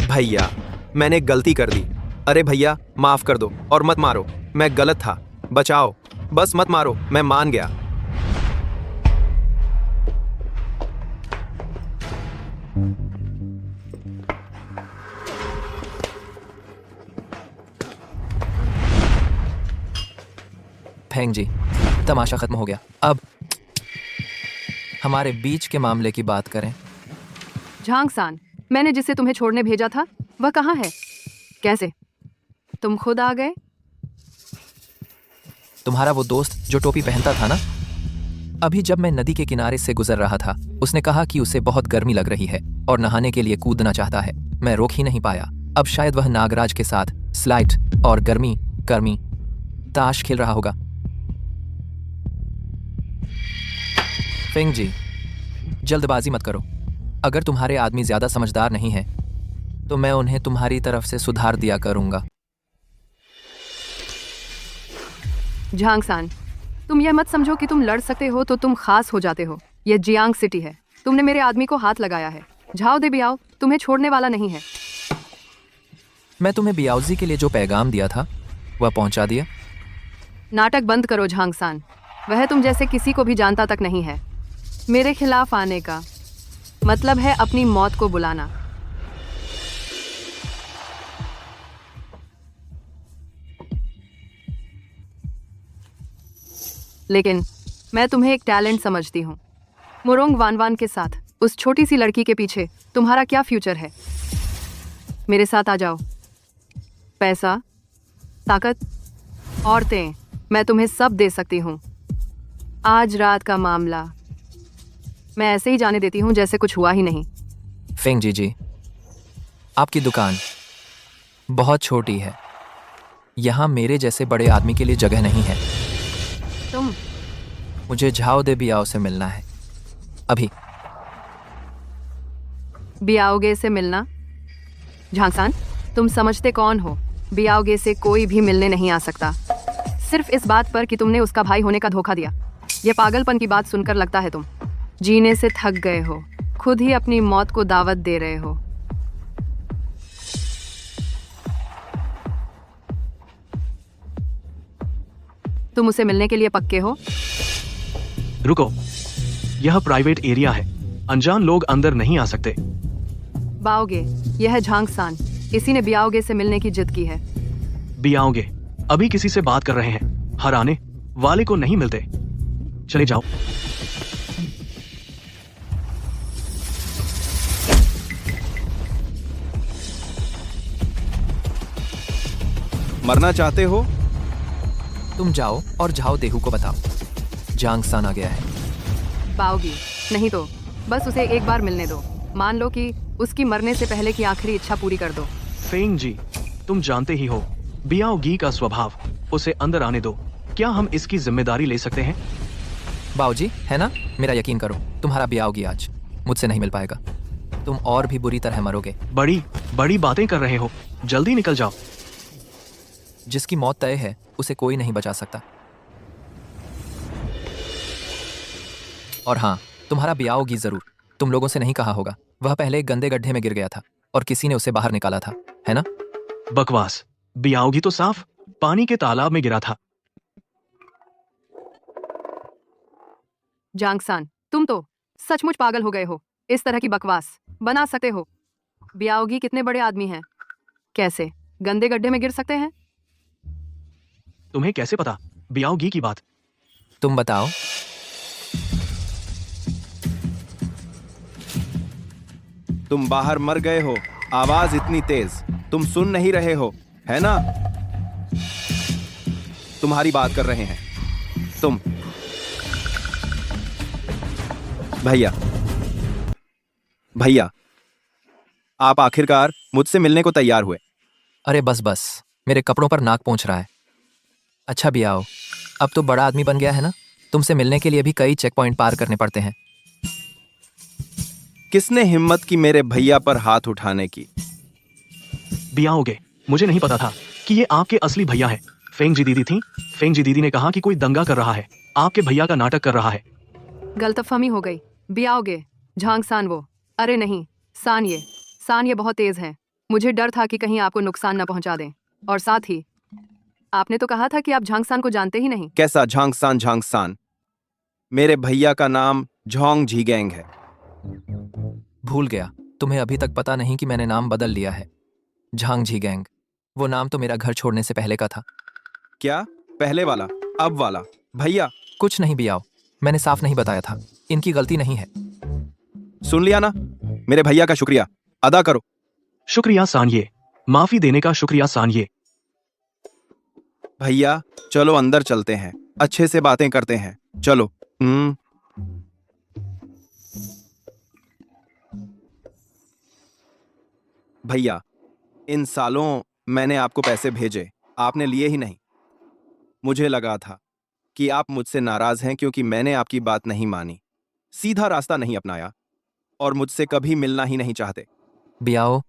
भैया, मैंने गलती कर दी। अरे भैया, माफ कर दो और मत मारो। मैं गलत था, बचाओ। बस मत मारो, मैं मान गया। फेंग जी, तमाशा खत्म हो गया। अब हमारे बीच के मामले की बात करें। झांगसान, मैंने जिसे तुम्हें छोड़ने भेजा था वह कहाँ है? कैसे तुम खुद आ गए? तुम्हारा वो दोस्त जो टोपी पहनता था ना, अभी जब मैं नदी के किनारे से गुजर रहा था, उसने कहा कि उसे बहुत गर्मी लग रही है और नहाने के लिए कूदना चाहता है। मैं रोक ही नहीं पाया। अब शायद वह नागराज के साथ स्लाइड और गर्मी ताश खेल रहा होगा। फेंग जी, जल्दबाजी मत करो। अगर तुम्हारे आदमी ज्यादा समझदार नहीं है तो मैं उन्हें तुम्हारी तरफ से सुधार दिया करूंगा। झांगसान, तुम यह मत समझो कि तुम लड़ सकते हो तो तुम खास हो जाते हो। यह जियांग सिटी है। तुमने मेरे आदमी को हाथ लगाया है। झाओ दे बियाओ तुम्हें छोड़ने वाला नहीं है। मैं तुम्हें बियाउजी के लिए जो पैगाम दिया था वह पहुंचा दिया। नाटक बंद करो झांगसान। वह तुम जैसे किसी को भी जानता तक नहीं है। मेरे खिलाफ आने का मतलब है अपनी मौत को बुलाना। लेकिन मैं तुम्हें एक टैलेंट समझती हूँ। मुरोंग वानवान के साथ उस छोटी सी लड़की के पीछे तुम्हारा क्या फ्यूचर है? मेरे साथ आ जाओ। पैसा, ताकत, औरतें, मैं तुम्हें सब दे सकती हूँ। आज रात का मामला मैं ऐसे ही जाने देती हूँ जैसे कुछ हुआ ही नहीं। फेंग जी, आपकी दुकान बहुत छोटी है। यहाँ मेरे जैसे बड़े आदमी के लिए जगह नहीं है। तुम मुझे झाओ दे बियाओ से मिलना है अभी। बियाओगे से मिलना? झांगसान, तुम समझते कौन हो? बियाओगे से कोई भी मिलने नहीं आ सकता, सिर्फ इस बात पर कि तुमने उसका भाई होने का धोखा दिया। ये पागलपन की बात सुनकर लगता है तुम जीने से थक गए हो, खुद ही अपनी मौत को दावत दे रहे हो। तुम उसे मिलने के लिए पक्के हो? रुको, यह प्राइवेट एरिया है, अनजान लोग अंदर नहीं आ सकते। बाओगे, यह है झांगसान, इसी ने बियाओगे से मिलने की जिद की है। बियाओगे अभी किसी से बात कर रहे हैं, हराने वाले को नहीं मिलते। चले जाओ। मरना चाहते हो? तुम जाओ और झाओ देहू को बताओ झांगसान आ गया है। बाओगी, नहीं तो बस उसे एक बार मिलने दो। मान लो कि उसकी मरने से पहले की आखिरी इच्छा पूरी कर दो। फेंग जी, तुम जानते ही हो बियाओगी का स्वभाव, उसे अंदर आने दो। क्या हम इसकी जिम्मेदारी ले सकते हैं? बाऊजी, है ना? मेरा यकीन करो, तुम्हारा ब्याह होगी आज, मुझसे नहीं मिल पाएगा। तुम और भी बुरी तरह मरोगे। बड़ी बड़ी बातें कर रहे हो, जल्दी निकल जाओ। जिसकी मौत तय है उसे कोई नहीं बचा सकता। और हाँ, तुम्हारा ब्याह होगी जरूर। तुम लोगों से नहीं कहा होगा, वह पहले एक गंदे गड्ढे में गिर गया था और किसी ने उसे बाहर निकाला था, है ना? बकवास, बियाओगी तो साफ पानी के तालाब में गिरा था। झांगसान, तुम तो सचमुच पागल हो गए हो। इस तरह की बकवास बना सकते हो? बियाओगी कितने बड़े आदमी हैं, कैसे गंदे गड्ढे में गिर सकते हैं? तुम्हें कैसे पता बियाओगी की बात? तुम बताओ। तुम बाहर मर गए हो, आवाज इतनी तेज तुम सुन नहीं रहे हो, है ना? तुम्हारी बात कर रहे हैं तुम। भैया, भैया, आप आखिरकार मुझसे मिलने को तैयार हुए। अरे बस बस, मेरे कपड़ों पर नाक पहुंच रहा है। अच्छा बियाओ, अब तो बड़ा आदमी बन गया है ना? तुमसे मिलने के लिए भी कई चेक पॉइंट पार करने पड़ते हैं। किसने हिम्मत की मेरे भैया पर हाथ उठाने की? बियाओगे, मुझे नहीं पता था कि ये आपके असली भैया हैं। फेंग जी दीदी थी। फेंग जी दीदी ने कहा कि कोई दंगा कर रहा है, आपके भैया का नाटक कर रहा है। गलतफहमी हो गई। बियाओगे, झांगसान वो। अरे नहीं, सान ये बहुत तेज है। मुझे डर था कि कहीं आपको नुकसान न पहुंचा दें। और साथ ही आपने तो कहा था कि आप झांगसान को जानते ही नहीं। कैसा झांगसान? झांगसान मेरे भैया का नाम झोंग झीगेंग है। भूल गया, तुम्हें अभी तक पता नहीं कि मैंने नाम बदल लिया है। झांग झीगेंग, वो नाम तो मेरा घर छोड़ने से पहले का था। क्या पहले वाला अब वाला? भैया कुछ नहीं बियाओ, मैंने साफ नहीं बताया था। इनकी गलती नहीं है। सुन लिया ना? मेरे भैया का शुक्रिया अदा करो। शुक्रिया सानिए, माफी देने का शुक्रिया सानिए। भैया चलो अंदर चलते हैं, अच्छे से बातें करते हैं, चलो। भैया, इन सालों मैंने आपको पैसे भेजे, आपने लिए ही नहीं। मुझे लगा था कि आप मुझसे नाराज हैं क्योंकि मैंने आपकी बात नहीं मानी, सीधा रास्ता नहीं अपनाया और मुझसे कभी मिलना ही नहीं चाहते। बियाओ,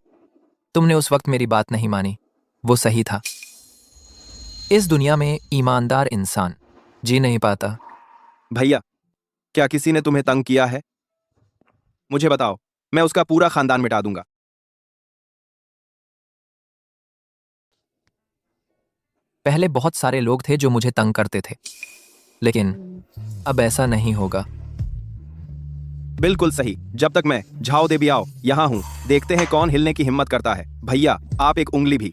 तुमने उस वक्त मेरी बात नहीं मानी, वो सही था। इस दुनिया में ईमानदार इंसान जी नहीं पाता। भैया, क्या किसी ने तुम्हें तंग किया है? मुझे बताओ, मैं उसका पूरा खानदान मिटा दूंगा। पहले बहुत सारे लोग थे जो मुझे तंग करते थे, लेकिन अब ऐसा नहीं होगा। बिल्कुल सही। जब तक मैं झाओ दे बियाओ यहां हूं, देखते हैं कौन हिलने की हिम्मत करता है। भैया, आप एक उंगली भी।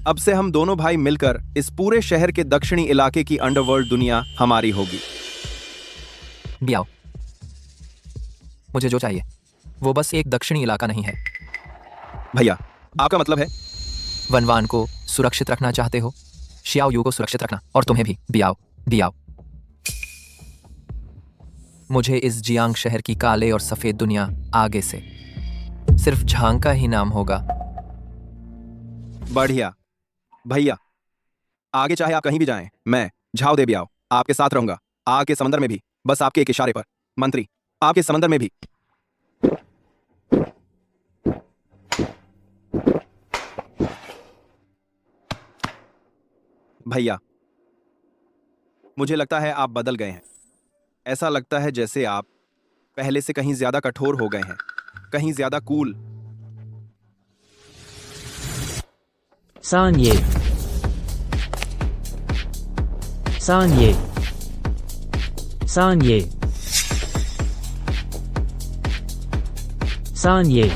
अब से हम दोनों भाई मिलकर इस पूरे शहर के दक्षिणी इलाके की अंडरवर्ल्ड दुनिया हमारी होगी। बियाओ, मुझे जो चाहिए वो बस एक दक्षिणी इलाका नहीं है। भैया, आपका मतलब है? वनवान को सुरक्षित रखना चाहते हो, शियाओ यू को सुरक्षित रखना, और तुम्हें भी बियाओ। बियाओ, मुझे इस जियांग शहर की काले और सफेद दुनिया आगे से सिर्फ झांग का ही नाम होगा। बढ़िया। भैया, आगे चाहे आप कहीं भी जाएं, मैं झाओ दे बियाओ आपके साथ रहूंगा। आग के समंदर में भी, बस आपके एक इशारे पर। मंत्री, आपके समंदर में भी। भैया, मुझे लगता है आप बदल गए हैं। ऐसा लगता है जैसे आप पहले से कहीं ज्यादा कठोर हो गए हैं, कहीं ज्यादा कूल। सान ये सान ये सान ये सान ये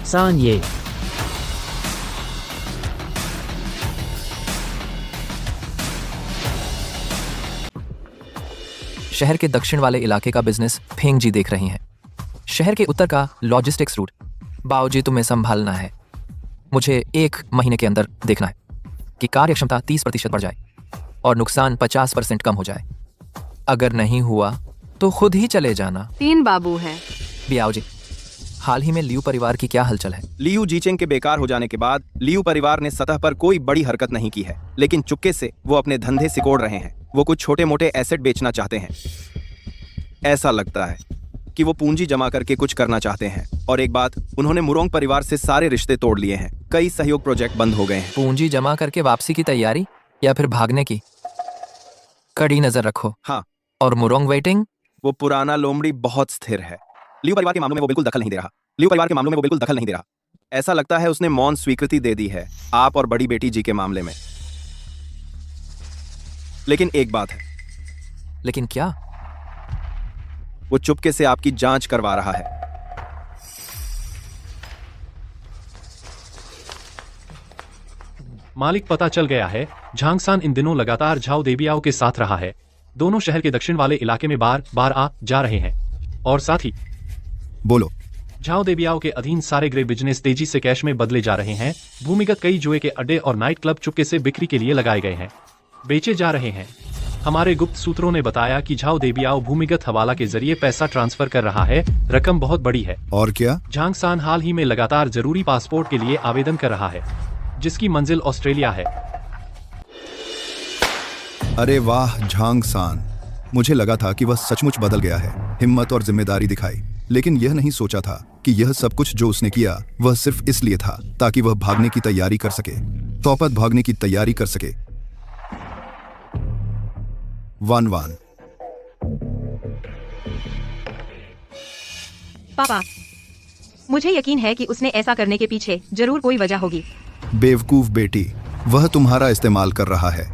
सान ये शहर के दक्षिण वाले इलाके का बिजनेस फेंगजी देख रही हैं। शहर के उत्तर का लॉजिस्टिक्स रूट बाओजी तुम्हें संभालना है। मुझे 1 महीने के अंदर देखना है कि कार्यक्षमता 30% बढ़ जाए और नुकसान 50% कम हो जाए। अगर नहीं हुआ तो खुद ही चले जाना। 3 बाबू हैं। बियाओजी, हाल ही में लियू परिवार की क्या हलचल है? लियू जीचेंग के बेकार हो जाने के बाद लियू परिवार ने सतह पर कोई बड़ी हरकत नहीं की है, लेकिन चुपके से वो अपने धंधे सिकोड़ रहे हैं। वो कुछ छोटे मोटे एसेट बेचना चाहते हैं। ऐसा लगता है कि वो पूंजी जमा करके कुछ करना चाहते हैं। और एक बात, उन्होंने मुरोंग परिवार से सारे रिश्ते तोड़ लिए हैं। कई सहयोग प्रोजेक्ट बंद हो गए हैं। पूंजी जमा करके वापसी की तैयारी या फिर भागने की? कड़ी नजर रखो। हाँ। और मुरोंग वेटिंग? वो पुराना लोमड़ी बहुत स्थिर है। लियू परिवार के मामलों में वो बिल्कुल दखल नहीं दे रहा। लियू परिवार के मामलों में वो बिल्कुल दखल नहीं दे रहा। ऐसा लगता है उसने मौन स्वीकृति दे दी है आप और बड़ी बेटी जी के मामले में। लेकिन एक बात है। लेकिन क्या? वो चुपके से आपकी जांच करवा रहा है। मालिक, पता चल गया है झांगसान इन दिनों लगातार झाओ देबियाओ के साथ रहा है। दोनों शहर के दक्षिण वाले इलाके में बार बार आ जा रहे हैं और साथ ही बोलो। झाओ देबियाओ के अधीन सारे ग्रे बिजनेस तेजी से कैश में बदले जा रहे हैं। भूमिगत कई जुए के अड्डे और नाइट क्लब चुपके से बिक्री के लिए लगाए गए हैं, बेचे जा रहे हैं। हमारे गुप्त सूत्रों ने बताया कि झाओ देबियाओ भूमिगत हवाला के जरिए पैसा ट्रांसफर कर रहा है। रकम बहुत बड़ी है। और क्या? झांगसान हाल ही में लगातार जरूरी पासपोर्ट के लिए आवेदन कर रहा है, जिसकी मंजिल ऑस्ट्रेलिया है। अरे वाह झांगसान, मुझे लगा था कि वह सचमुच बदल गया है, हिम्मत और जिम्मेदारी दिखाई, लेकिन यह नहीं सोचा था कि यह सब कुछ जो उसने किया वह सिर्फ इसलिए था ताकि वह भागने की तैयारी कर सके, तोपत भागने की तैयारी कर सके। वान वान। पापा, मुझे यकीन है कि उसने ऐसा करने के पीछे जरूर कोई वजह होगी। बेवकूफ बेटी, वह तुम्हारा इस्तेमाल कर रहा है।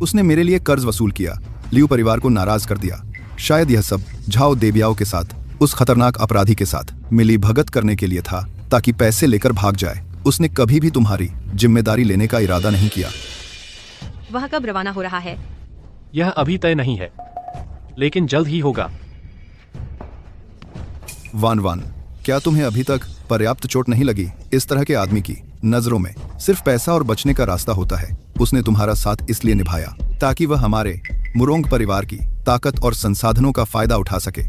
उसने मेरे लिए कर्ज वसूल किया, लियू परिवार को नाराज कर दिया। शायद यह सब झाओ देबियाओ के साथ, उस खतरनाक अपराधी के साथ मिली भगत करने के लिए था ताकि पैसे लेकर भाग जाए। उसने कभी भी तुम्हारी जिम्मेदारी लेने का इरादा नहीं किया। वह कब रवाना हो रहा है? यह अभी तय नहीं है, लेकिन जल्द ही होगा। वान वान, क्या तुम्हें अभी तक पर्याप्त चोट नहीं लगी? इस तरह के आदमी की नजरों में सिर्फ पैसा और बचने का रास्ता होता है। उसने तुम्हारा साथ इसलिए निभाया ताकि वह हमारे मुरोंग परिवार की ताकत और संसाधनों का फायदा उठा सके।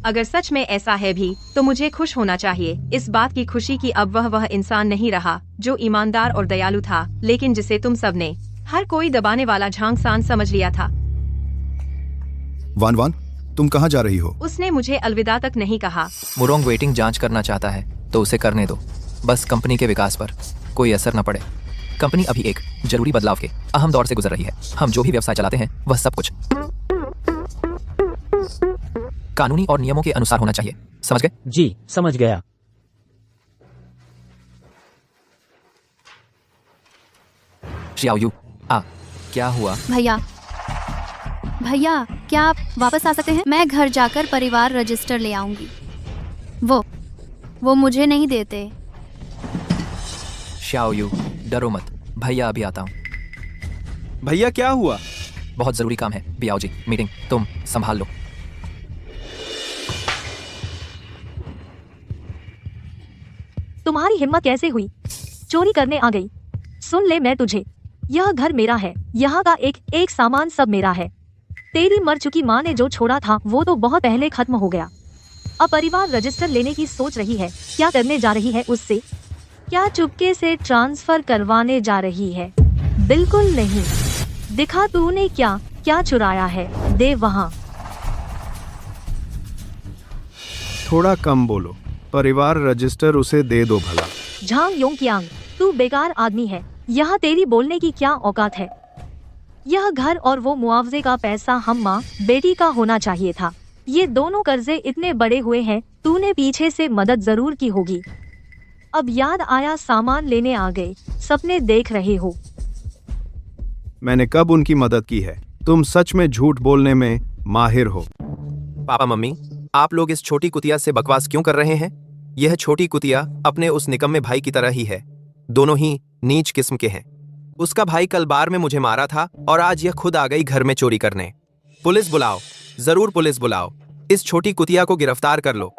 अगर सच में ऐसा है भी तो मुझे खुश होना चाहिए, इस बात की खुशी कि अब वह इंसान नहीं रहा जो ईमानदार और दयालु था, लेकिन जिसे तुम सबने, हर कोई दबाने वाला झांगसान समझ लिया था। वान वान, तुम कहाँ जा रही हो? उसने मुझे अलविदा तक नहीं कहा। मुरोंग वेटिंग जांच करना चाहता है तो उसे करने दो, बस कंपनी के विकास पर कोई असर न पड़े। कंपनी अभी एक जरूरी बदलाव के अहम दौर से गुजर रही है। हम जो भी व्यवसाय चलाते हैं वह सब कुछ कानूनी और नियमों के अनुसार होना चाहिए, समझ गए? जी, समझ गया। शियाओयू, क्या हुआ? भैया, क्या आप वापस आ सकते हैं? मैं घर जाकर परिवार रजिस्टर ले आऊंगी। वो मुझे नहीं देते। शियाओयू, डरो मत, भैया अभी आता हूँ। भैया क्या हुआ? बहुत जरूरी काम है बियाओ जी, मीटिंग, तुम संभाल लो। तुम्हारी हिम्मत कैसे हुई? चोरी करने आ गई। सुन ले मैं तुझे, यह घर मेरा है, यहाँ का एक एक सामान सब मेरा है। तेरी मर चुकी माँ ने जो छोड़ा था वो तो बहुत पहले खत्म हो गया। अब परिवार रजिस्टर लेने की सोच रही है, क्या करने जा रही है उससे? क्या चुपके से ट्रांसफर करवाने जा रही है? बिल्कुल नहीं। दिखा तूने क्या क्या चुराया है, दे वहाँ। थोड़ा कम बोलो, परिवार रजिस्टर उसे दे दो भला। झांग योंगकियांग, तू बेकार आदमी है, यहाँ तेरी बोलने की क्या औकात है? यह घर और वो मुआवजे का पैसा हम माँ बेटी का होना चाहिए था। ये दोनों कर्जे इतने बड़े हुए हैं, तूने पीछे से मदद जरूर की होगी। अब याद आया सामान लेने आ गए, सपने देख रहे हो। मैंने कब उनकी मदद की है? तुम सच में झूठ बोलने में माहिर हो। पापा मम्मी, आप लोग इस छोटी कुतिया से बकवास क्यों कर रहे हैं? यह छोटी कुतिया अपने उस निकम्मे भाई की तरह ही है। दोनों ही नीच किस्म के हैं। उसका भाई कल बार में मुझे मारा था और आज यह खुद आ गई घर में चोरी करने। पुलिस बुलाओ, जरूर पुलिस बुलाओ। इस छोटी कुतिया को गिरफ्तार कर लो।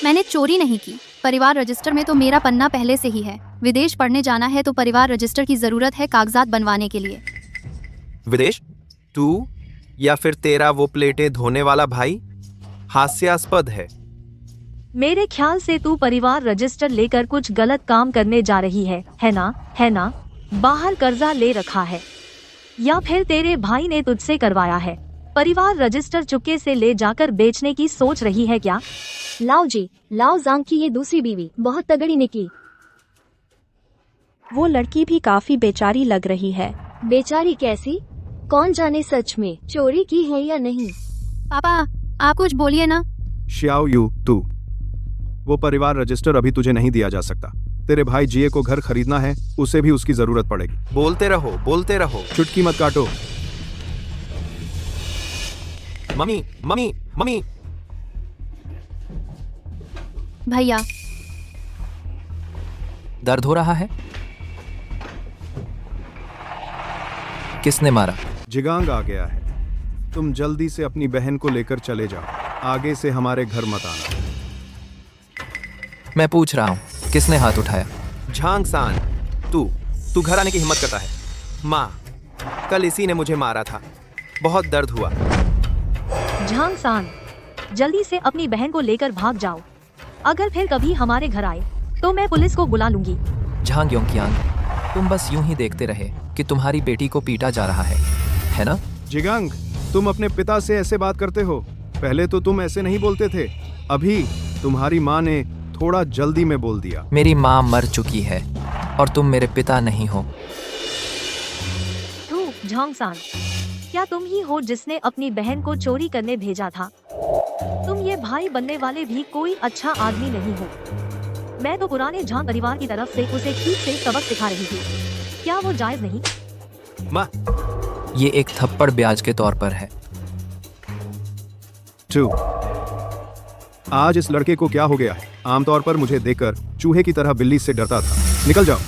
मैंने चोरी नहीं की। परिवार रजिस्टर में तो मेरा पन्ना पहले से ही है। विदेश पढ़ने जाना है तो परिवार रजिस्टर की जरूरत है कागजात बनवाने के लिए। विदेश? तू या फिर तेरा वो प्लेटें धोने वाला भाई? हास्यास्पद है। मेरे ख्याल से तू परिवार रजिस्टर लेकर कुछ गलत काम करने जा रही है ना? है ना? बाहर कर्जा ले रखा है या फिर तेरे भाई ने तुझसे करवाया है? परिवार रजिस्टर चुपके से ले जाकर बेचने की सोच रही है क्या? लाओ जी, लाओ जांग की ये दूसरी बीवी बहुत तगड़ी निकली। वो लड़की भी काफी बेचारी लग रही है। बेचारी कैसी? कौन जाने सच में चोरी की है या नहीं। पापा, आप कुछ बोलिए ना। श्याओ यू, तू वो परिवार रजिस्टर अभी तुझे नहीं दिया जा सकता। तेरे भाई जिए को घर खरीदना है, उसे भी उसकी जरूरत पड़ेगी। बोलते रहो, बोलते रहो। चुटकी मत काटो। Mummy mummy mummy. भैया, दर्द हो रहा है? किसने मारा? जिगांग आ गया है। तुम जल्दी से अपनी बहन को लेकर चले जाओ, आगे से हमारे घर मत आना। मैं पूछ रहा हूँ, किसने हाथ उठाया? झांग सान, तू घर आने की हिम्मत करता है? माँ, कल इसी ने मुझे मारा था, बहुत दर्द हुआ। झांग सान, जल्दी से अपनी बहन को लेकर भाग जाओ। अगर फिर कभी हमारे घर आए तो मैं पुलिस को बुला लूंगी। झांग योंगकियांग, तुम बस यूं ही देखते रहे कि तुम्हारी बेटी को पीटा जा रहा है ना? जिगांग, तुम अपने पिता से ऐसे बात करते हो? पहले तो तुम ऐसे नहीं बोलते थे, अभी तुम्हारी माँ ने थोड़ा जल्दी में बोल दिया। मेरी माँ मर चुकी है और तुम मेरे पिता नहीं हो। तू झांग सान, क्या तुम ही हो जिसने अपनी बहन को चोरी करने भेजा था? तुम ये भाई बनने वाले भी कोई अच्छा आदमी नहीं हो। मैं तो पुराने झांग परिवार की तरफ से उसे ठीक से सबक सिखा रही थी। क्या वो जायज नहीं? माँ, ये एक थप्पड़ ब्याज के तौर पर है। आज इस लड़के को क्या हो गया है? आमतौर पर मुझे देखकर चूहे की तरह बिल्ली से डरता था। निकल जाओ।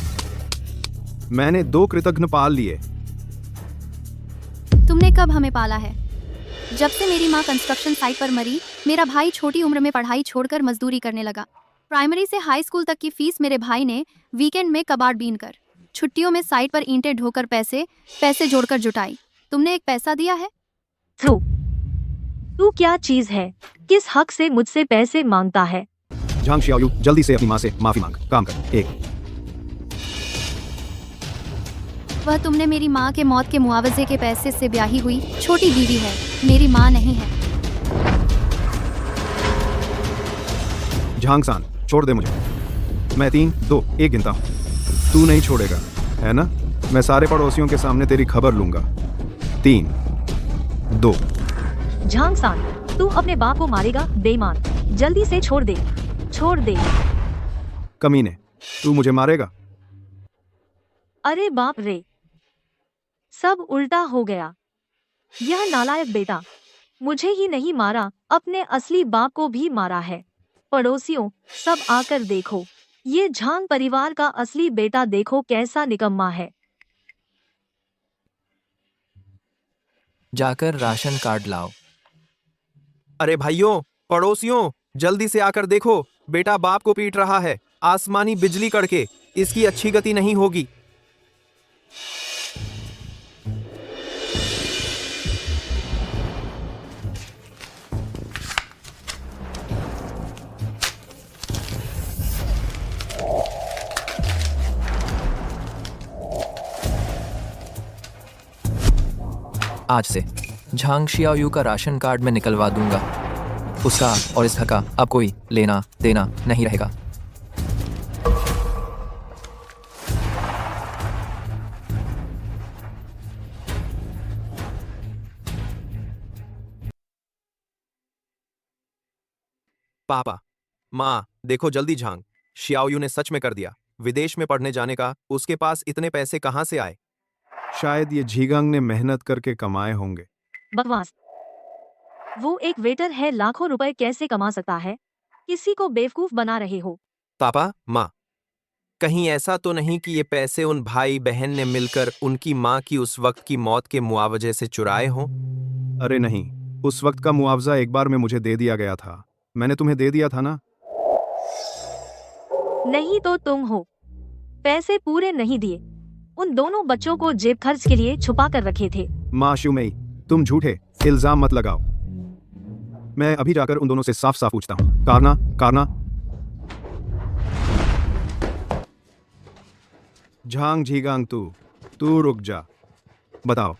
मैंने 2 कृतघ्न पाल लिए। तुमने कब हमें पाला है? जब से मेरी माँ कंस्ट्रक्शन साइट पर मरी, मेरा भाई छोटी उम्र में पढ़ाई छोड़कर मजदूरी करने लगा। प्राइमरी से हाई स्कूल तक की फीस मेरे भाई ने वीकेंड में कबाड़ बीन कर, छुट्टियों में साइट पर ईंटें ढोकर पैसे जोड़कर जुटाई। तुमने एक पैसा दिया है? तू क्या चीज है? किस हक से मुझसे पैसे मांगता है? झांग शियाओयू, जल्दी से अपनी माँ से माफी मांग। काम कर। 1 वह तुमने मेरी माँ के मौत के मुआवजे के पैसे से ब्याही हुई छोटी बीवी है, मेरी माँ नहीं है। झांग सान, छोड़ दे मुझे। मैं 3, 2, 1 गिनता हूँ। तू नहीं छोड़ेगा, है ना? मैं सारे पड़ोसियों के सामने तेरी खबर लूंगा। 3, 2। झांग सान, तू अपने बाप को मारेगा? बेईमान, जल्दी से छोड़ दे, छोड़ दे। कमीने, तू मुझे मारेगा? अरे बाप रे, सब उल्टा हो गया। यह नालायक बेटा मुझे ही नहीं मारा, अपने असली बाप को भी मारा है। पड़ोसियों, सब आकर देखो, ये झांग परिवार का असली बेटा देखो कैसा निकम्मा है। जाकर राशन कार्ड लाओ। अरे भाइयों, पड़ोसियों, जल्दी से आकर देखो, बेटा बाप को पीट रहा है, आसमानी बिजली कड़के। इसकी अच्छी गति नहीं होगी। आज से झांग शियाओयू का राशन कार्ड में निकलवा दूंगा। उसका और इसका का अब कोई लेना देना नहीं रहेगा। पापा, माँ, देखो जल्दी झांग, शियाओयू ने सच में कर दिया। विदेश में पढ़ने जाने का उसके पास इतने पैसे कहाँ से आए? शायद ये झीगांग ने मेहनत करके कमाए होंगे। बकवास। वो एक वेटर है, लाखों रुपए कैसे कमा सकता है? किसी को बेवकूफ बना रहे हो। पापा, माँ, कहीं ऐसा तो नहीं कि ये पैसे उन भाई बहन ने मिलकर उनकी माँ की उस वक्त की मौत के मुआवजे से चुराए हों? अरे नहीं, उस वक्त का मुआवजा एक बार में मुझे दे दिया गया था। मैंने तुम्हें दे दिया था ना? नहीं तो तुम हो। पैसे पूरे नहीं दिए। उन दोनों बच्चों को जेब खर्च के लिए छुपा कर रखे थे। माँ शिवमयी, तुम झूठे इल्जाम मत लगाओ। मैं अभी जाकर उन दोनों से साफ साफ पूछता हूँ। कारना, कारना। झांग झीगांग, तू रुक जा। बताओ,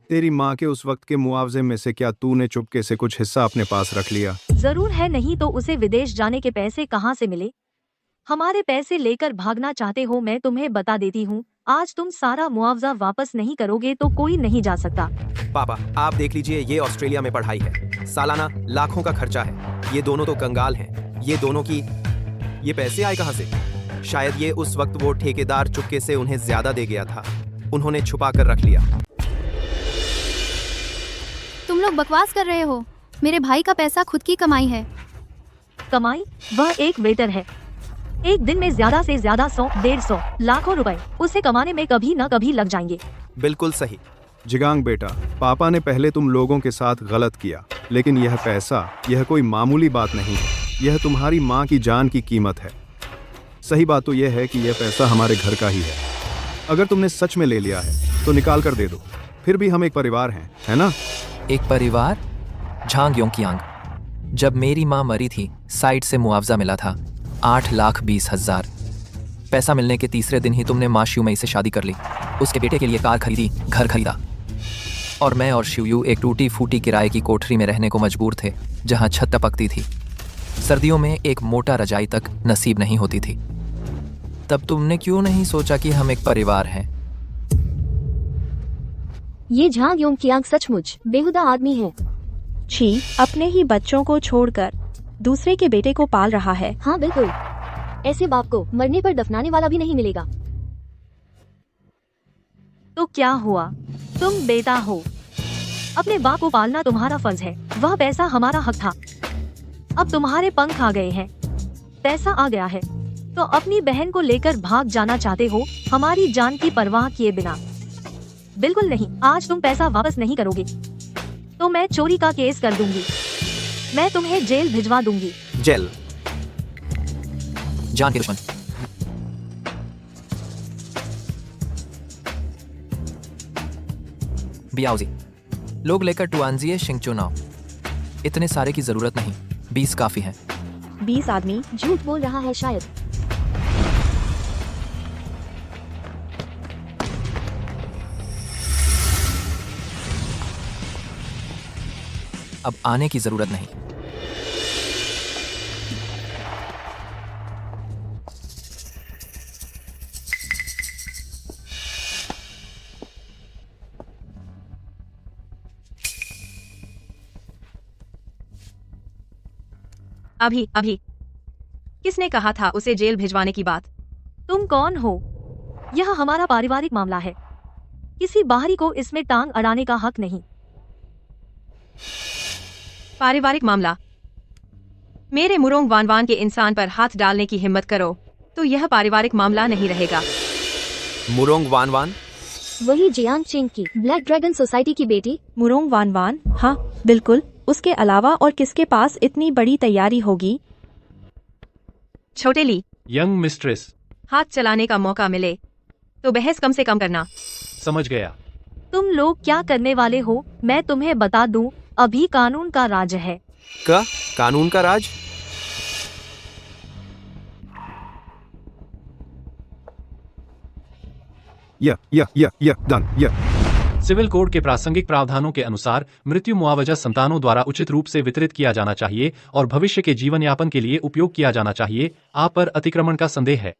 तेरी माँ के उस वक्त के मुआवजे में से क्या तूने चुपके से कुछ हिस्सा अपने पास रख लिया? जरूर है, नहीं तो उसे विदेश जाने के पैसे कहाँ से मिले? हमारे पैसे लेकर भागना चाहते हो? मैं तुम्हें बता देती हूँ, आज तुम सारा मुआवजा वापस नहीं करोगे तो कोई नहीं जा सकता। पापा, आप देख लीजिए, ये ऑस्ट्रेलिया में पढ़ाई है, सालाना लाखों का खर्चा है। ये दोनों तो कंगाल हैं। ये दोनों की ये पैसे आए कहाँ से? शायद ये उस वक्त वो ठेकेदार चुपके से उन्हें ज्यादा दे गया था, उन्होंने छुपा कर रख लिया। तुम लोग बकवास कर रहे हो। मेरे भाई का पैसा खुद की कमाई है। कमाई? वह एक वेटर है। एक दिन में ज्यादा से ज्यादा 100-150 लाखों रुपए उसे कमाने में कभी न कभी लग जाएंगे। बिल्कुल सही। जिगांग बेटा, पापा ने पहले तुम लोगों के साथ गलत किया, लेकिन यह पैसा, यह कोई मामूली बात नहीं है। यह तुम्हारी माँ की जान की कीमत है। सही बात तो यह है कि यह पैसा हमारे घर का ही है। अगर तुमने सच में ले लिया है तो निकाल कर दे दो। फिर भी हम एक परिवार हैं, है ना? एक परिवार? झांग योंकियांग, जब मेरी माँ मरी थी, साइट से मुआवजा मिला था 8,20,000। पैसा मिलने के तीसरे दिन ही तुमने माँ शिवमयी से शादी कर ली, उसके बेटे के लिए कार खरीदी, घर खरीदा, और मैं और शिवयू एक टूटी फूटी किराए की कोठरी में रहने को मजबूर थे, जहाँ छत टपकती थी। सर्दियों में एक मोटा रजाई तक नसीब नहीं होती थी। तब तुमने क्यों नहीं सोचा कि हम एक परिवार हैं? ये झांग योंकियांग सचमुच बेहुदा आदमी है। छी, अपने ही बच्चों को छोड़कर दूसरे के बेटे को पाल रहा है। हाँ बिल्कुल, ऐसे बाप को मरने पर दफनाने वाला भी नहीं मिलेगा। तो क्या हुआ? तुम बेटा हो, अपने बाप को पालना तुम्हारा फर्ज है। वह पैसा हमारा हक था, अब तुम्हारे पंख आ गए हैं। पैसा आ गया है तो अपनी बहन को लेकर भाग जाना चाहते हो, हमारी जान की परवाह किए बिना? बिल्कुल नहीं। आज तुम पैसा वापस नहीं करोगे तो मैं चोरी का केस कर दूंगी। मैं तुम्हें जेल भिजवा दूंगी। जेल? जान के दुश्मन। बियाओजी, लोग लेकर टुआनजिए शिंगचुनाओ। इतने सारे की जरूरत नहीं, 20 काफी हैं। 20 आदमी? झूठ बोल रहा है शायद। अब आने की जरूरत नहीं। अभी किसने कहा था उसे जेल भिजवाने की बात? तुम कौन हो? यह हमारा पारिवारिक मामला है, किसी बाहरी को इसमें टांग अड़ाने का हक नहीं। पारिवारिक मामला? मेरे मुरोंग वानवान के इंसान पर हाथ डालने की हिम्मत करो तो यह पारिवारिक मामला नहीं रहेगा। मुरोंग वानवान? वही जियांग चेंग की ब्लैक ड्रैगन सोसाइटी की बेटी। मुरोंग वानवान? हाँ बिल्कुल। उसके अलावा और किसके पास इतनी बड़ी तैयारी होगी? छोटे ली। यंग मिस्ट्रेस, हाथ चलाने का मौका मिले तो बहस कम से कम करना। समझ गया। तुम लोग क्या करने वाले हो मैं तुम्हें बता दूं, अभी कानून का राज है। का कानून का राज? डन सिविल कोड के प्रासंगिक प्रावधानों के अनुसार मृत्यु मुआवजा संतानों द्वारा उचित रूप से वितरित किया जाना चाहिए और भविष्य के जीवन यापन के लिए उपयोग किया जाना चाहिए। आप पर अतिक्रमण का संदेह है।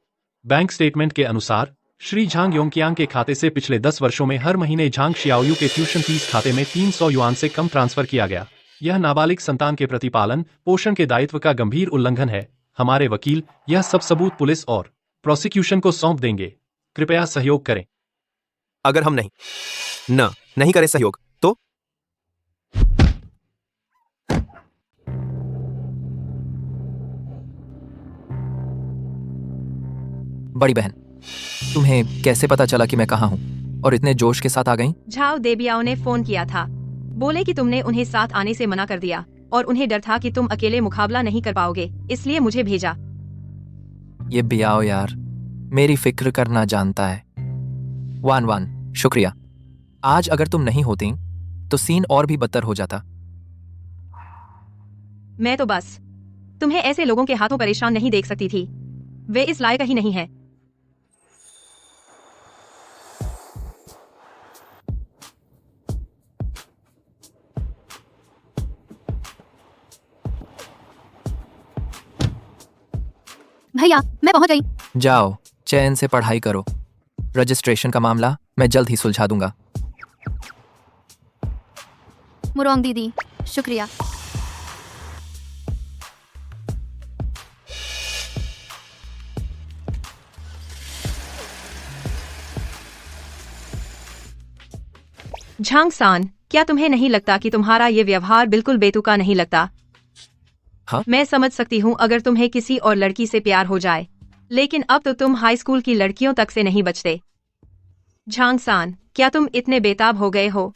बैंक स्टेटमेंट के अनुसार श्री झांग योंगकियांग के खाते से पिछले 10 वर्षों में हर महीने झांग शियाओयू के ट्यूशन फीस खाते में 300 युआन से कम ट्रांसफर किया गया। यह नाबालिग संतान के प्रतिपालन पोषण के दायित्व का गंभीर उल्लंघन है। हमारे वकील यह सब सबूत पुलिस और प्रोसिक्यूशन को सौंप देंगे। कृपया सहयोग करें। अगर हम नहीं करें सहयोग तो? बड़ी बहन, तुम्हें कैसे पता चला कि मैं कहाँ हूँ और इतने जोश के साथ आ गई? झाओ देबियाओ ने फोन किया था। बोले कि तुमने उन्हें साथ आने से मना कर दिया और उन्हें डर था कि तुम अकेले मुकाबला नहीं कर पाओगे, इसलिए मुझे भेजा। ये बियाओ यार मेरी फिक्र करना जानता है। वान शुक्रिया। आज अगर तुम नहीं होती तो सीन और भी बदतर हो जाता। मैं तो बस तुम्हें ऐसे लोगों के हाथों परेशान नहीं देख सकती थी। वे इस लायक ही नहीं है। भैया मैं पहुंच गई। जाओ चैन से पढ़ाई करो। रजिस्ट्रेशन का मामला मैं जल्द ही सुलझा दूंगा। मुरोंग दीदी शुक्रिया। झांग सान, क्या तुम्हें नहीं लगता कि तुम्हारा ये व्यवहार बिल्कुल बेतुका नहीं लगता? हाँ? मैं समझ सकती हूँ अगर तुम्हें किसी और लड़की से प्यार हो जाए, लेकिन अब तो तुम हाई स्कूल की लड़कियों तक से नहीं बचते। झांग सान, क्या तुम इतने बेताब हो गए हो?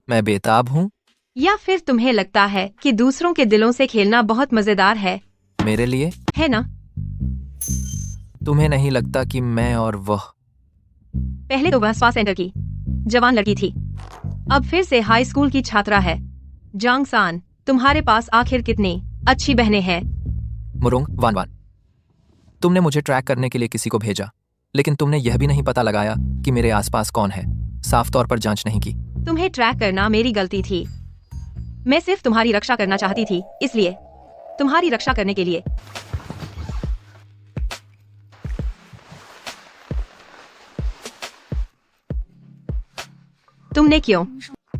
मैं बेताब हूँ? या फिर तुम्हें लगता है कि दूसरों के दिलों से खेलना बहुत मजेदार है? मेरे लिए है ना? तुम्हें नहीं लगता कि मैं और वह पहले तो वह स्पा सेंटर की जवान लड़की थी, अब फिर से हाई स्कूल की छात्रा है। झांग सान, तुम्हारे पास आखिर कितनी अच्छी बहनें हैं? मुरोंग वान, तुमने मुझे ट्रैक करने के लिए किसी को भेजा, लेकिन तुमने यह भी नहीं पता लगाया कि मेरे आसपास कौन है। साफ तौर पर जांच नहीं की। तुम्हें ट्रैक करना मेरी गलती थी। मैं सिर्फ तुम्हारी रक्षा करना चाहती थी, इसलिए तुम्हारी रक्षा करने के लिए। तुमने क्यों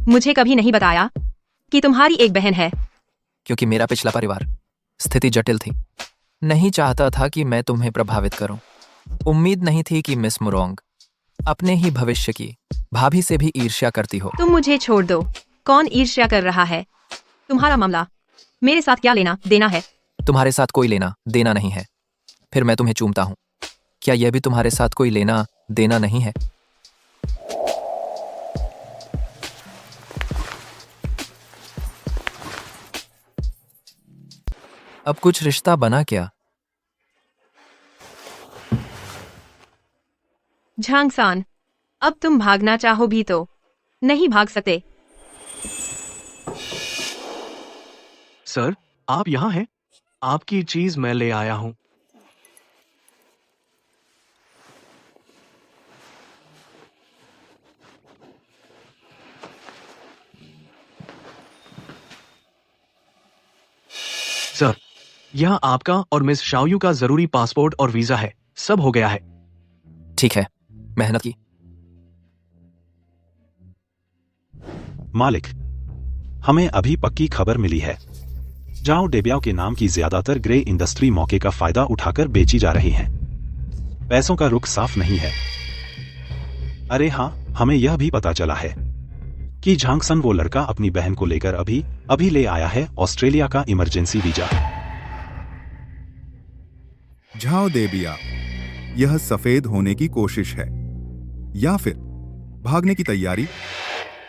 मुझे कभी नहीं बताया कि तुम्हारी एक बहन है? क्योंकि मेरा पिछला परिवार स्थिति जटिल थी। नहीं चाहता था कि मैं तुम्हें प्रभावित करूं। उम्मीद नहीं थी कि मिस मुरोंग अपने ही भविष्य की भाभी से भी ईर्ष्या करती हो। तुम मुझे छोड़ दो। कौन ईर्ष्या कर रहा है? तुम्हारा मामला मेरे साथ क्या लेना देना है? तुम्हारे साथ कोई लेना देना नहीं है। फिर मैं तुम्हें चूमता हूं, क्या यह भी तुम्हारे साथ कोई लेना देना नहीं है? अब कुछ रिश्ता बना क्या? झांग सान, अब तुम भागना चाहो भी तो नहीं भाग सकते। सर, आप यहाँ हैं? आपकी चीज मैं ले आया हूँ। सर, यह आपका और मिस शाओयू का जरूरी पासपोर्ट और वीजा है। सब हो गया है। ठीक है, मेहनत की। मालिक, हमें अभी पक्की खबर मिली है। जाओ डेबियाओ के नाम की ज्यादातर ग्रे इंडस्ट्री मौके का फायदा उठाकर बेची जा रही हैं। पैसों का रुख साफ नहीं है। अरे हाँ, हमें यह भी पता चला है कि झांगसन वो लड़का अपनी बहन को लेकर अभी ले आया है ऑस्ट्रेलिया का इमरजेंसी वीजा। झाओ देबिया, यह सफेद होने की कोशिश है या फिर भागने की तैयारी?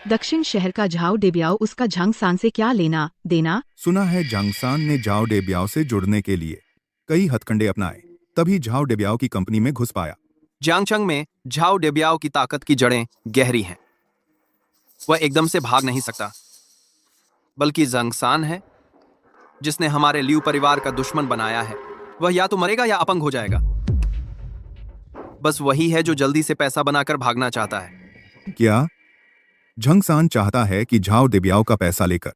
दक्षिण शहर का झाओ डेबियाओ उसका झांगसान से क्या लेना देना? सुना है झांगसान ने झाओ डेबियाओ से जुड़ने के लिए कई हथकंडे अपनाए। तभी झाओ डेबियाओ की कंपनी में घुस पाया। जियांगचंग में झाओ डेबियाओ की ताकत की जड़ें गहरी हैं। वह एकदम से भाग नहीं सकता, बल्कि जंगसान है जिसने हमारे लियू परिवार का दुश्मन बनाया है। वह या तो मरेगा या अपंग हो जाएगा। बस वही है जो जल्दी से पैसा बनाकर भागना चाहता है। क्या झंगसान चाहता है कि झाओ डेबियाओ का पैसा लेकर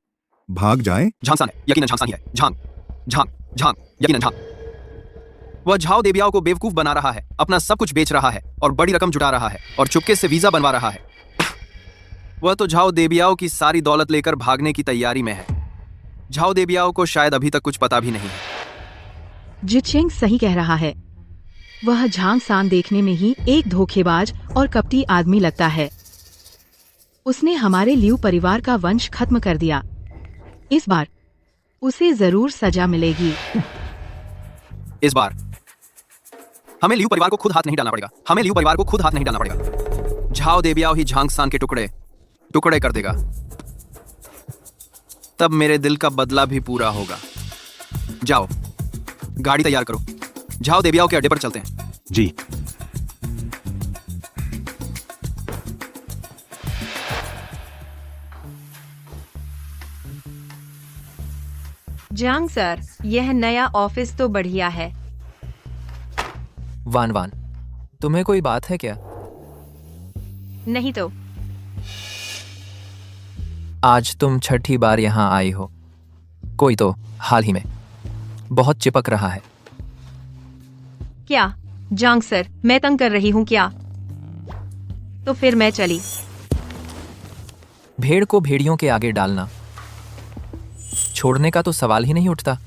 भाग जाए? झांगसान है, यकीनन झांगसान ही है। झांग झांग झांग, यकीनन झांग। वह झाओ डेबियाओ को बेवकूफ बना रहा है, अपना सब कुछ बेच रहा है और बड़ी रकम जुटा रहा है और चुपके से वीजा बनवा रहा है। वह तो झाओ डेबियाओ की सारी दौलत लेकर भागने की तैयारी में है। झाओ डेबियाओ को शायद अभी तक कुछ पता भी नहीं है। जिचेंग सही कह रहा है। वह झांग सान देखने में ही एक धोखेबाज और कपटी आदमी लगता है। उसने हमारे लियू परिवार का वंश खत्म कर दिया। इस बार उसे जरूर सजा मिलेगी। इस बार हमें लियू परिवार को खुद हाथ नहीं डालना पड़ेगा। हमें लियू परिवार को खुद हाथ नहीं डालना पड़ेगा। झाओ डेबियाओ ही झांगसान के टुकड़े टुकड़े कर देगा। तब मेरे दिल का बदला भी पूरा होगा। जाओ, गाड़ी तैयार करो। झाओ डेबियाओ के अड्डे पर चलते हैं। जी। जांग सर, यह नया ऑफिस तो बढ़िया है। वान वान, तुम्हें कोई बात है क्या? नहीं तो। आज तुम छठी बार यहाँ आई हो। कोई तो हाल ही में बहुत चिपक रहा है। क्या जांग सर, मैं तंग कर रही हूँ क्या? तो फिर मैं चली। भेड़ को भेड़ियों के आगे डालना, छोड़ने का तो सवाल ही नहीं उठता।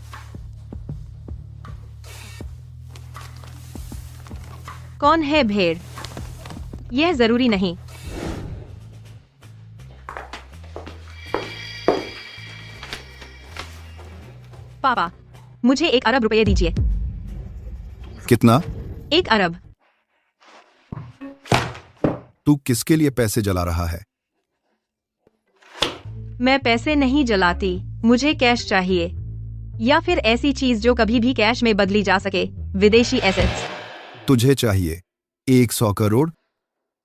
कौन है भेड़? यह जरूरी नहीं। पापा, मुझे 1 अरब रुपये दीजिए। कितना? 1 अरब। तू किसके लिए पैसे जला रहा है? मैं पैसे नहीं जलाती, मुझे कैश चाहिए, या फिर ऐसी चीज जो कभी भी कैश में बदली जा सके। विदेशी एसेट्स। तुझे चाहिए 100 करोड़?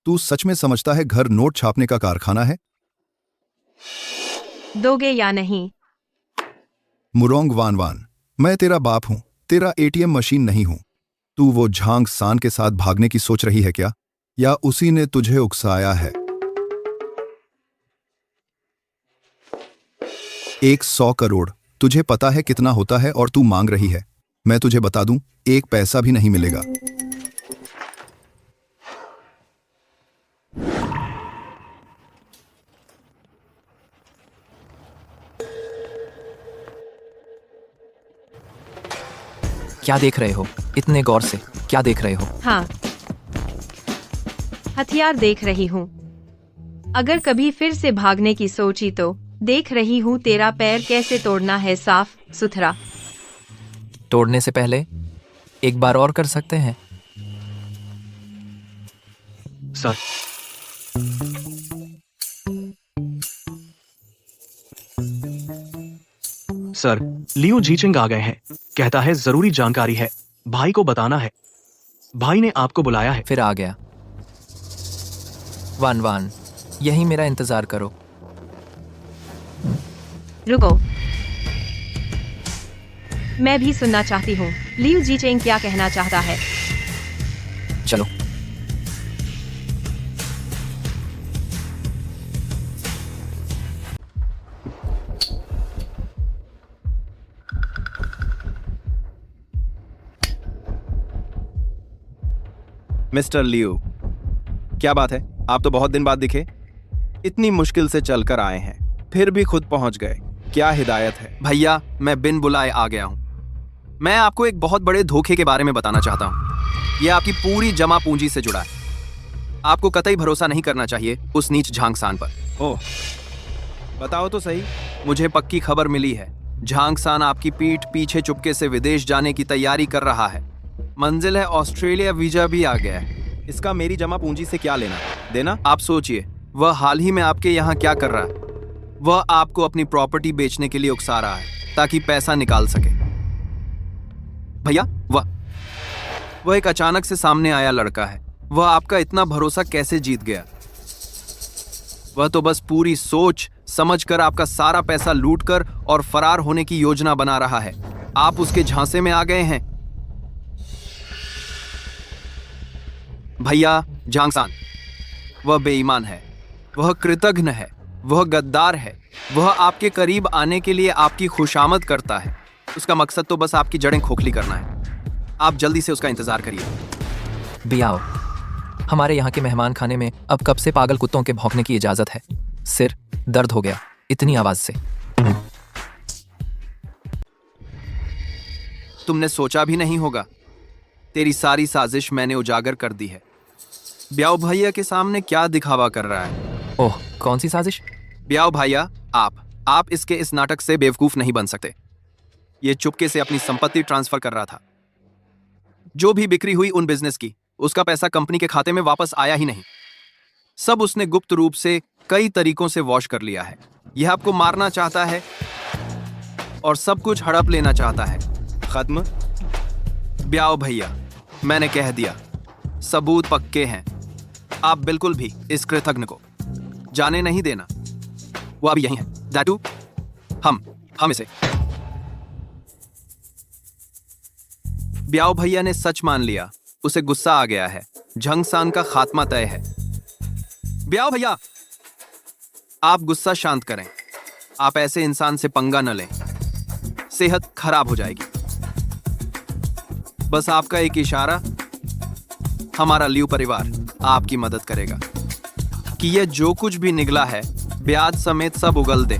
तू सच में समझता है घर नोट छापने का कारखाना है? दोगे या नहीं? मुरोंग वान वान, मैं तेरा बाप हूं, तेरा एटीएम मशीन नहीं हूं। तू वो झांग सान के साथ भागने की सोच रही है क्या, या उसी ने तुझे उकसाया है? 100 करोड़ तुझे पता है कितना होता है और तू मांग रही है? मैं तुझे बता दूं, 1 पैसा भी नहीं मिलेगा। क्या देख रहे हो? इतने गौर से क्या देख रहे हो? हाँ, हथियार देख रही हूँ। अगर कभी फिर से भागने की सोची तो देख रही हूँ तेरा पैर कैसे तोड़ना है साफ सुथरा। तोड़ने से पहले एक बार और कर सकते हैं। सर, सर, लियो जीचिंग आ गए हैं। कहता है जरूरी जानकारी है, भाई को बताना है। भाई ने आपको बुलाया है। फिर आ गया। वान वान, यही मेरा इंतजार करो। रुको, मैं भी सुनना चाहती हूँ। लियू जीचेंग क्या कहना चाहता है? चलो। मिस्टर लियू, क्या बात है? आप तो बहुत दिन बाद दिखे। इतनी मुश्किल से चलकर आए हैं, फिर भी खुद पहुंच गए। क्या हिदायत है? भैया, मैं बिन बुलाए आ गया हूं। मैं आपको एक बहुत बड़े धोखे के बारे में बताना चाहता हूं। यह आपकी पूरी जमा पूंजी से जुड़ा है। आपको कतई भरोसा नहीं करना चाहिए उस नीच झांगसान पर। ओह, बताओ तो सही। मुझे पक्की खबर मिली है, झांगसान आपकी पीठ पीछे चुपके से विदेश जाने की तैयारी कर रहा है। मंजिल है ऑस्ट्रेलिया, वीजा भी आ गया है। इसका मेरी जमा पूंजी से क्या लेना देना? आप सोचिए, वह हाल ही में आपके यहाँ क्या कर रहा है? वह आपको अपनी प्रॉपर्टी बेचने के लिए उकसा रहा है ताकि पैसा निकाल सके। भैया, वह वह एक अचानक से सामने आया लड़का है। वह आपका इतना भरोसा कैसे जीत गया? वह तो बस पूरी सोच समझकर आपका सारा पैसा लूटकर और फरार होने की योजना बना रहा है। आप उसके झांसे में आ गए हैं। भैया झांगसान, वह बेईमान है, वह कृतघ्न है, वह गद्दार है। वह आपके करीब आने के लिए आपकी खुशामद करता है। उसका मकसद तो बस आपकी जड़ें खोखली करना है। आप जल्दी से उसका इंतजार करिए। बियाओ, हमारे यहाँ के मेहमान खाने में अब कब से पागल कुत्तों के भौंकने की इजाजत है? सिर दर्द हो गया इतनी आवाज से। तुमने सोचा भी नहीं होगा। तेरी सारी साजिश मैंने उजागर कर दी है। ब्याओ भैया के सामने क्या दिखावा कर रहा है? ओह, कौन सी साजिश? ब्याओ भैया, आप इसके इस नाटक से बेवकूफ नहीं बन सकते। ये चुपके से अपनी संपत्ति ट्रांसफर कर रहा था। जो भी बिक्री हुई उन बिजनेस की, उसका पैसा कंपनी के खाते में वापस आया ही नहीं। सब उसने गुप्त रूप से कई तरीकों से वॉश कर लिया है। यह आपको मारना चाहता है और सब कुछ हड़प लेना चाहता है। खत्म। ब्याओ भैया, मैंने कह दिया, सबूत पक्के हैं। आप बिल्कुल भी इस कृतघ्न को जाने नहीं देना। वो अभी यहीं है। दैटू, हम इसे। ब्याओ भैया ने सच मान लिया। उसे गुस्सा आ गया है। झंगसान का खात्मा तय है। ब्याओ भैया, आप गुस्सा शांत करें। आप ऐसे इंसान से पंगा न लें, सेहत खराब हो जाएगी। बस आपका एक इशारा, हमारा लियू परिवार आपकी मदद करेगा कि यह जो कुछ भी निकला है ब्याज समेत सब उगल दे।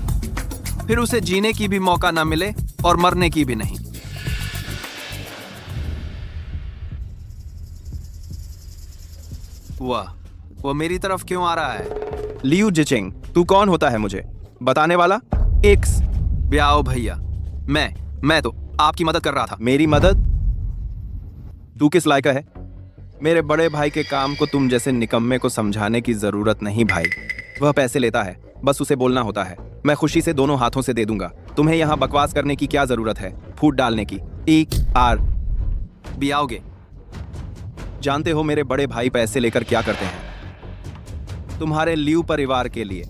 फिर उसे जीने की भी मौका ना मिले और मरने की भी नहीं। वो मेरी तरफ क्यों आ रहा है? लियू जिचिंग, तू कौन होता है मुझे बताने वाला? एक्स। ब्याओ भैया, मैं तो आपकी मदद कर रहा था। मेरी मदद? तू किस लायक है? मेरे बड़े भाई के काम को तुम जैसे निकम्मे को समझाने की जरूरत नहीं भाई। वह पैसे लेता है, बस उसे बोलना होता है। मैं खुशी से दोनों हाथों से दे दूंगा। तुम्हें यहाँ बकवास करने की क्या जरूरत है, फूट डालने की। ER। भी आओगे? जानते हो मेरे बड़े भाई पैसे लेकर क्या करते हैं? तुम्हारे लियू परिवार के लिए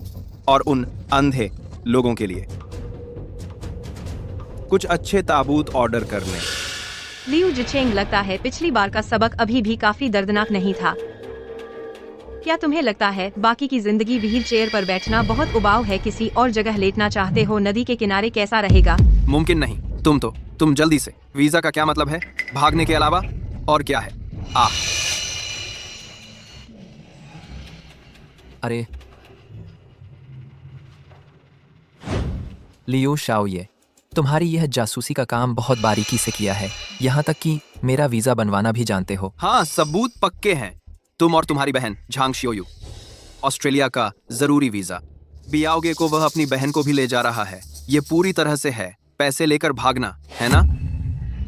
और उन अंधे लोगों के लिए कुछ अच्छे ताबूत ऑर्डर करने। लियू जिचेंग, लगता है पिछली बार का सबक अभी भी काफी दर्दनाक नहीं था। क्या तुम्हें लगता है बाकी की जिंदगी व्हील चेयर पर बैठना बहुत उबाऊ है? किसी और जगह लेटना चाहते हो? नदी के किनारे कैसा रहेगा? मुमकिन नहीं। तुम जल्दी से। वीजा का क्या मतलब है? भागने के अलावा और क्या है? अरे लियो शाओये, तुम्हारी यह जासूसी का काम बहुत बारीकी से किया है। यहाँ तक कि मेरा वीजा बनवाना भी जानते हो। हाँ, सबूत पक्के हैं। तुम और तुम्हारी बहन झांग शियोयू, ऑस्ट्रेलिया का जरूरी वीजा। बियाओगे को वह अपनी बहन को भी ले जा रहा है। ये पूरी तरह से है पैसे लेकर भागना, है ना?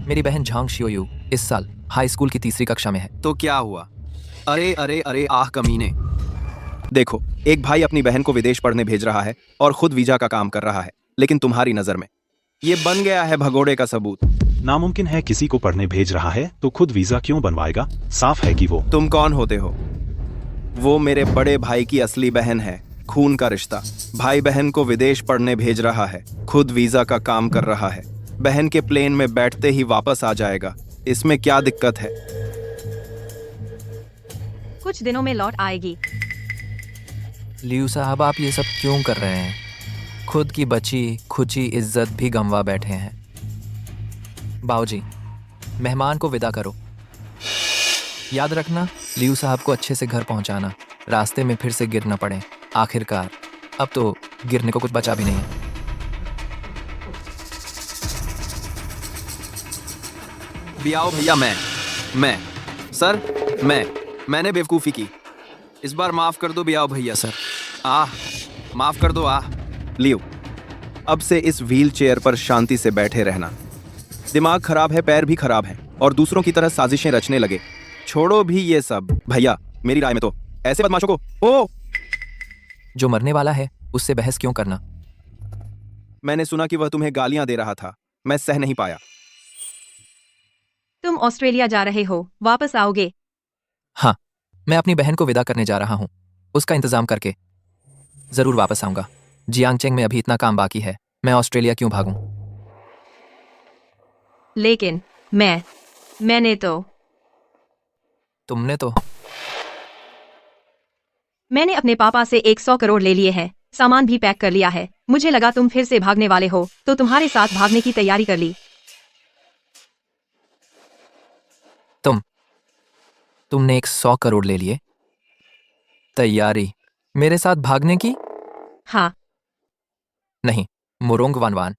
मेरी बहन झांग शियोयू इस साल हाई स्कूल की 3री कक्षा में है। तो क्या हुआ? अरे आह कमीने। देखो, एक भाई अपनी बहन को विदेश पढ़ने भेज रहा है और खुद वीजा का काम कर रहा है, लेकिन तुम्हारी नजर में ये बन गया है भगोड़े का सबूत। नामुमकिन है किसी को पढ़ने भेज रहा है तो खुद वीजा क्यों बनवाएगा? साफ है कि वो। तुम कौन होते हो? वो मेरे बड़े भाई की असली बहन है, खून का रिश्ता। भाई बहन को विदेश पढ़ने भेज रहा है, खुद वीजा का काम कर रहा है। बहन के प्लेन में बैठते ही वापस आ जाएगा। इसमें क्या दिक्कत है? कुछ दिनों में लौट आएगी। लियू साहब, आप ये सब क्यों कर रहे हैं? खुद की बची खुची इज्जत भी गंवा बैठे हैं। बाऊजी, मेहमान को विदा करो। याद रखना, लियू साहब को अच्छे से घर पहुंचाना, रास्ते में फिर से गिर न पड़े। आखिरकार अब तो गिरने को कुछ बचा भी नहीं है। बियाओ भैया, मैंने बेवकूफ़ी की। इस बार माफ कर दो बियाओ भैया। सर, माफ कर दो। लियो, अब से इस व्हील चेयर पर शांति से बैठे रहना। दिमाग खराब है, पैर भी खराब है और दूसरों की तरह साजिशें रचने लगे। छोड़ो भी ये सब। भैया, मेरी राय में तो ऐसे बदमाशों को जो मरने वाला है उससे बहस क्यों करना? मैंने सुना कि वह तुम्हें गालियां दे रहा था। मैं सह नहीं पाया। तुम ऑस्ट्रेलिया जा रहे हो, वापस आओगे? हाँ, मैं अपनी बहन को विदा करने जा रहा हूँ। उसका इंतजाम करके जरूर वापस आऊंगा। जियांगचेंग में अभी इतना काम बाकी है, मैं ऑस्ट्रेलिया क्यों भागूं? लेकिन मैंने अपने पापा से 100 करोड़ ले लिए हैं, सामान भी पैक कर लिया है। मुझे लगा तुम फिर से भागने वाले हो, तो तुम्हारे साथ भागने की तैयारी कर ली। तुमने 100 करोड़ ले लिए? तैयारी मेरे साथ भागने की? हाँ। नहीं मुरोंग वानवान,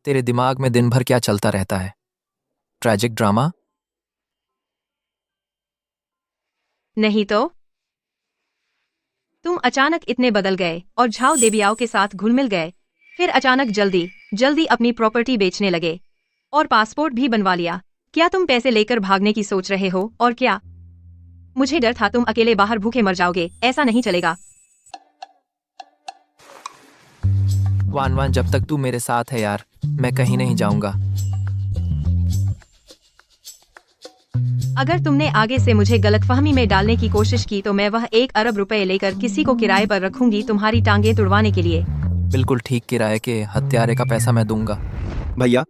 तेरे दिमाग में दिन भर क्या चलता रहता है? Tragic drama? नहीं तो तुम अचानक इतने बदल गए और झाओ देबियाओ के साथ घुल मिल गए। फिर अचानक जल्दी अपनी प्रॉपर्टी बेचने लगे और पासपोर्ट भी बनवा लिया। क्या तुम पैसे लेकर भागने की सोच रहे हो? और क्या? मुझे डर था तुम अकेले बाहर भूखे मर जाओगे। ऐसा नहीं चलेगा। वान जब तक तू मेरे साथ है यार, मैं कहीं नहीं जाऊंगा। अगर तुमने आगे से मुझे गलतफहमी में डालने की कोशिश की तो मैं वह 1 अरब रुपए लेकर किसी को किराए पर रखूंगी तुम्हारी टांगे तुड़वाने के लिए। बिल्कुल ठीक, किराए के हत्यारे का पैसा मैं दूंगा। भैया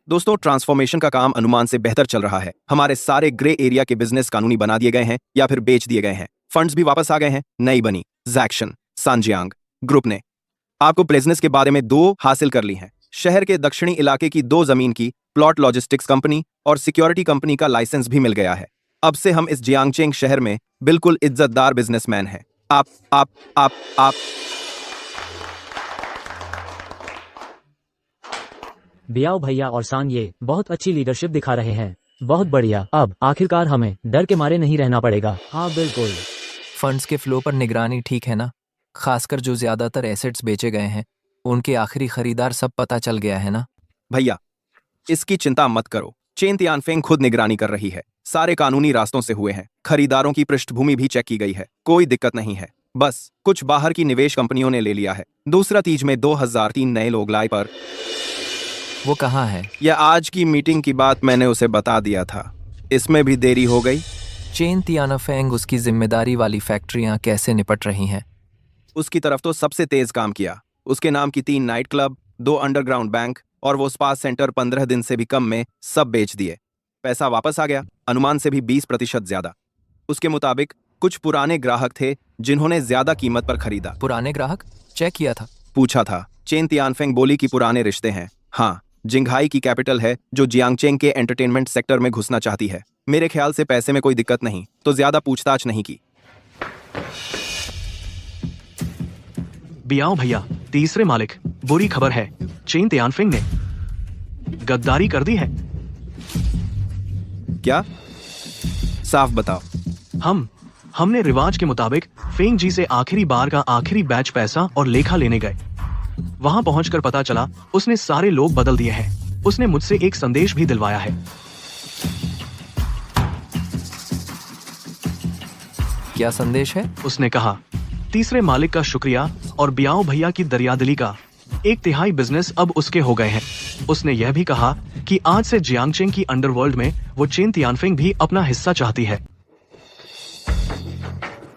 दोस्तों, ट्रांसफॉर्मेशन का काम अनुमान से बेहतर चल रहा है। हमारे सारे ग्रे एरिया के बिजनेस कानूनी बना दिए गए हैं या फिर बेच दिए गए हैं। फंड्स भी वापस आ गए हैं। नई बनी जैक्शन सानजियांग ग्रुप ने आपको बिजनेस के बारे में 2 हासिल कर ली हैं। शहर के दक्षिणी इलाके की 2 जमीन की प्लॉट लॉजिस्टिक्स कंपनी और सिक्योरिटी कंपनी का लाइसेंस भी मिल गया है। अब से हम इस जियांगचेंग शहर में बिल्कुल इज्जतदार बिजनेसमैन हैं। आप बियाओ भैया और सांग ये बहुत अच्छी लीडरशिप दिखा रहे हैं। बहुत बढ़िया। अब आखिरकार हमें डर के मारे नहीं रहना पड़ेगा। हाँ बिल्कुल। फंड्स के फ्लो पर निगरानी ठीक है ना? खासकर जो ज्यादातर एसेट्स बेचे गए हैं, उनके आखिरी खरीदार सब पता चल गया है ना? भैया इसकी चिंता मत करो, चेन तियानफेंग खुद निगरानी कर रही है। सारे कानूनी रास्तों से हुए हैं। खरीदारों की पृष्ठभूमि भी चेक की गई है। कोई दिक्कत नहीं है। बस कुछ बाहर की निवेश कंपनियों ने ले लिया है। दूसरा तीज में 2003 नए लोग लाए पर वो कहाँ है? यह आज की मीटिंग की बात मैंने उसे बता दिया था। इसमें भी देरी हो गई। चेन तियानफेंग उसकी जिम्मेदारी वाली फैक्ट्रियां कैसे निपट रही हैं? उसकी तरफ तो सबसे तेज काम किया। उसके नाम की 3 नाइट क्लब, 2 अंडरग्राउंड बैंक और वो स्पा सेंटर 15 दिन से भी कम में सब बेच दिए। पैसा वापस आ गया, अनुमान से भी 20% ज्यादा। उसके मुताबिक कुछ पुराने ग्राहक थे जिन्होंने ज्यादा कीमत पर खरीदा। पुराने ग्राहक? चेक किया था? पूछा था। चेन तियानफेंग बोली कि पुराने रिश्ते हैं। हाँ, जिंघाई की कैपिटल है जो जियांगचेंग के एंटरटेनमेंट सेक्टर में घुसना चाहती है। मेरे ख्याल से पैसे में कोई दिक्कत नहीं, तो ज्यादा पूछताछ नहीं की। बियाओ भैया, तीसरे मालिक, बुरी खबर है। चेन तियानफेंग ने गद्दारी कर दी है। क्या? साफ बताओ। हमने रिवाज के मुताबिक फेंग जी से आखिरी बार का आखिरी बैच पैसा और लेखा लेने गए। वहां पहुंचकर पता चला उसने सारे लोग बदल दिए हैं। उसने मुझसे एक संदेश भी दिलवाया है। क्या संदेश है? उसने कहा, तीसरे मालिक का शुक्रिया और बियाओ भैया की दरियादिली का 1/3 बिजनेस अब उसके हो गए हैं। उसने यह भी कहा कि आज से जियांगचेंग की अंडरवर्ल्ड में वो चेन तियानफेंग भी अपना हिस्सा चाहती है।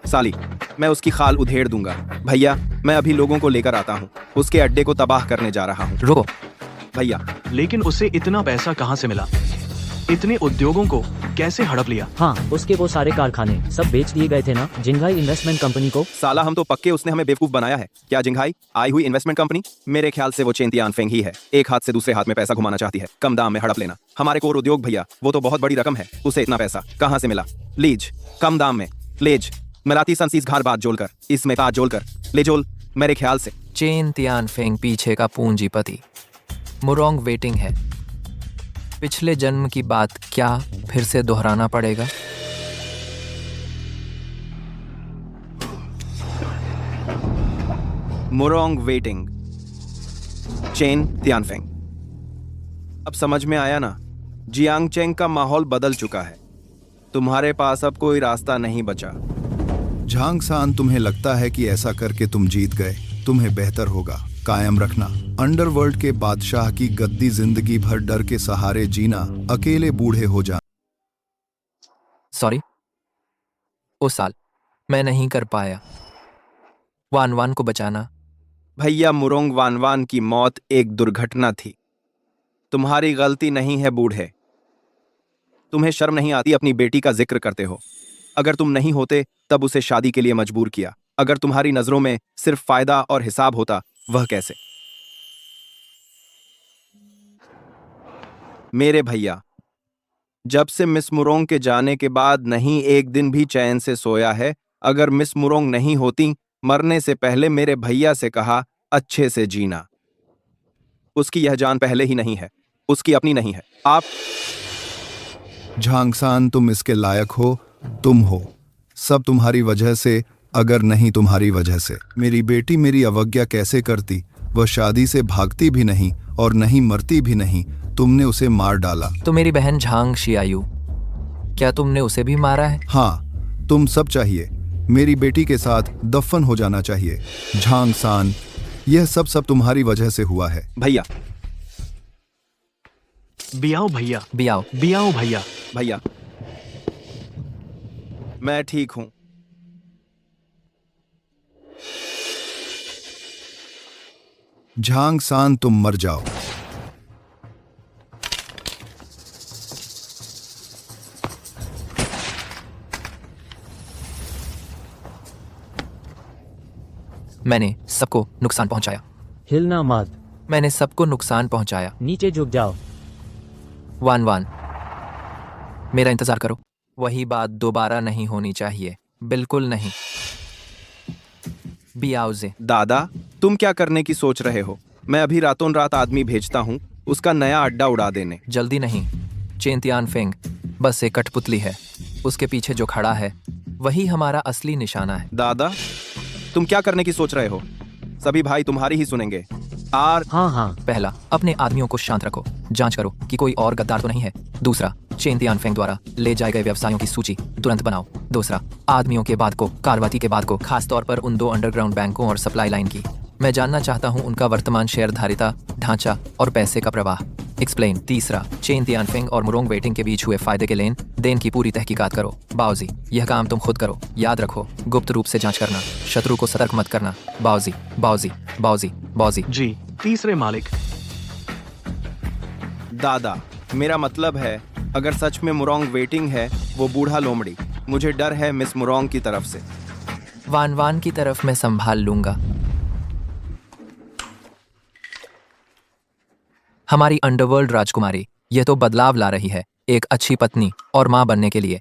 साली, मैं उसकी खाल उधेड़ दूंगा। भैया, मैं अभी लोगों को लेकर आता हूँ। उसके अड्डे को तबाह करने जा रहा हूँ। रुको भैया। लेकिन उसे इतना पैसा कहाँ से मिला? इतने उद्योगों को कैसे हड़प लिया? हाँ, उसके वो सारे कारखाने सब बेच दिए गए थे ना जिंघाई इन्वेस्टमेंट कंपनी को। साला, हम तो पक्के उसने हमें बेवकूफ बनाया है। क्या जिंघाई आई हुई इन्वेस्टमेंट कंपनी? मेरे ख्याल से वो चेन तियानफेंग ही है। एक हाथ से दूसरे हाथ में पैसा घुमाना चाहती है, कम दाम में हड़प लेना। हमारे कोर उद्योग भैया, वो तो बहुत बड़ी रकम है। उसे इतना पैसा कहाँ से मिला? लीज, कम दाम में लेज, मिलाती संसीज घार बात जोड़कर, इसमें ताज जोड़कर ले जोल। मेरे ख्याल से चेन तियानफेंग पीछे का पूंजीपति मुरोंग वेटिंग है। पिछले जन्म की बात क्या फिर से दोहराना पड़ेगा? मुरोंग वेटिंग, चेन तियानफेंग। अब समझ में आया ना? जियांगचेंग का माहौल बदल चुका है। तुम्हारे पास अब कोई रास्ता नहीं बचा। झांग सान, तुम्हें लगता है कि ऐसा करके तुम जीत गए? तुम्हें बेहतर होगा कायम रखना। अंडरवर्ल्ड के बादशाह की गद्दी जिंदगी भर डर के सहारे जीना, अकेले बूढ़े हो जाना। सॉरी, उस साल मैं नहीं कर पाया। वान वान को बचाना। भैया, मुरोंग वानवान की मौत एक दुर्घटना थी। तुम्हारी गलती नहीं है बूढ़े। तुम्हें शर्म नहीं आती अपनी बेटी का जिक्र करते हो। अगर तुम नहीं होते तब उसे शादी के लिए मजबूर किया। अगर तुम्हारी नजरों में सिर्फ फायदा और हिसाब होता, वह कैसे? मेरे भैया, जब से मिस मुरोंग के जाने के बाद नहीं एक दिन भी चैन से सोया है। अगर मिस मुरोंग नहीं होती, मरने से पहले मेरे भैया से कहा अच्छे से जीना। उसकी यह जान पहले ही नहीं है, उसकी अपनी नहीं है। आप झांगसान, तुम इसके लायक हो। तुम हो, सब तुम्हारी वजह से। अगर नहीं तुम्हारी वजह से मेरी बेटी मेरी अवज्ञा कैसे करती? वह शादी से भागती भी नहीं और नहीं मरती भी नहीं। तुमने उसे मार डाला। तो मेरी बहन झांग शियायू, क्या तुमने उसे भी मारा है? हाँ, तुम सब चाहिए। मेरी बेटी के साथ दफन हो जाना चाहिए। झांगसान, यह सब तुम्हारी वजह से हुआ है। भैया, बियाओ भैया, बियाओ बियाओ भैया। भैया, मैं ठीक हूं। झांगसान, तुम मर जाओ। मैंने सबको नुकसान पहुंचाया। हिलना मत। मैंने सबको नुकसान पहुंचाया। नीचे झुक जाओ। वान वान, मेरा इंतजार करो। वही बात दोबारा नहीं होनी चाहिए, बिल्कुल नहीं। बियाउजे। दादा, तुम क्या करने की सोच रहे हो? मैं अभी रातों रात आदमी भेजता हूं उसका नया अड्डा उड़ा देने। जल्दी नहीं। चेन तियानफेंग बस एक कठपुतली है। उसके पीछे जो खड़ा है वही हमारा असली निशाना है। दादा, तुम क्या करने की सोच रहे हो? सभी भाई तुम्हारी ही सुनेंगे। हाँ। पहला, अपने आदमियों को शांत रखो। जांच करो कि कोई और गद्दार तो नहीं है। दूसरा, चेन तियानफेंग द्वारा ले जाए गए व्यवसायों की सूची तुरंत बनाओ। दूसरा, आदमियों के बाद को, कारवाती के बाद को, खासतौर पर उन 2 अंडरग्राउंड बैंकों और सप्लाई लाइन की। मैं जानना चाहता हूं उनका वर्तमान शेयरधारिता, ढांचा और पैसे का प्रवाह। एक्सप्लेन। तीसरा, चेन तियानफेंग और मुरोंग वेटिंग के बीच हुए फायदे के लेन देन की पूरी तहकीकात करो। बाओजी, यह काम तुम खुद करो। याद रखो, गुप्त रूप से जांच करना। शत्रु को सतर्क मत करना। बाओजी, बाओजी, बाओजी, बाओजी। जी, तीसरे मालिक। दादा, मेरा मतलब है, अगर सच में मुरोंग वेटिंग है वो बूढ़ा लोमड़ी, मुझे डर है मिस मुरोंग की तरफ से। वान वान की तरफ मैं संभाल लूंगा। हमारी अंडरवर्ल्ड राजकुमारी, यह तो बदलाव ला रही है, एक अच्छी पत्नी और मां बनने के लिए।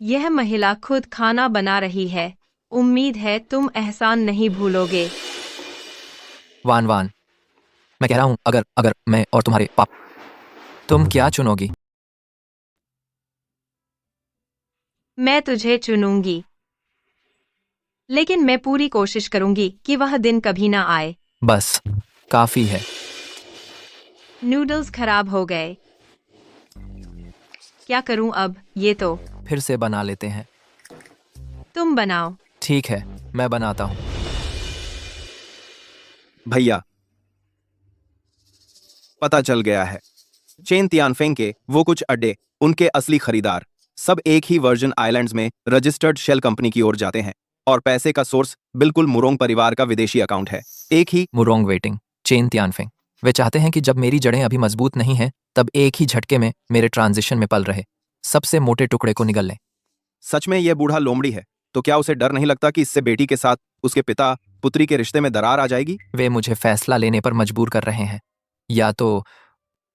यह महिला खुद खाना बना रही है। उम्मीद है तुम एहसान नहीं भूलोगे। वान वान, मैं कह रहा हूं, अगर मैं और तुम्हारे पाप, तुम क्या चुनोगी? मैं तुझे चुनूंगी, लेकिन मैं पूरी कोशिश करूंगी कि वह दिन कभी ना आए। बस काफी है। नूडल्स खराब हो गए। क्या करूं अब? ये तो फिर से बना लेते हैं। तुम बनाओ। ठीक है, मैं बनाता हूं। भैया, पता चल गया है। चेन तियानफेंग के वो कुछ अड्डे, उनके असली खरीदार सब एक ही वर्जन आइलैंड्स में रजिस्टर्ड शेल कंपनी की ओर जाते हैं और पैसे का सोर्स बिल्कुल मुरोंग परिवार का विदेशी अकाउंट है। एक ही मुरोंग वेटिंग, चेन तियानफेंग। वे चाहते हैं कि जब मेरी जड़ें अभी मजबूत नहीं हैं, तब एक ही झटके में मेरे ट्रांजिशन में पल रहे सबसे मोटे टुकड़े को निगल लें। सच में यह बूढ़ा लोमड़ी है, तो क्या उसे डर नहीं लगता कि इससे बेटी के साथ उसके पिता पुत्री के रिश्ते में दरार आ जाएगी? वे मुझे फैसला लेने पर मजबूर कर रहे हैं। या तो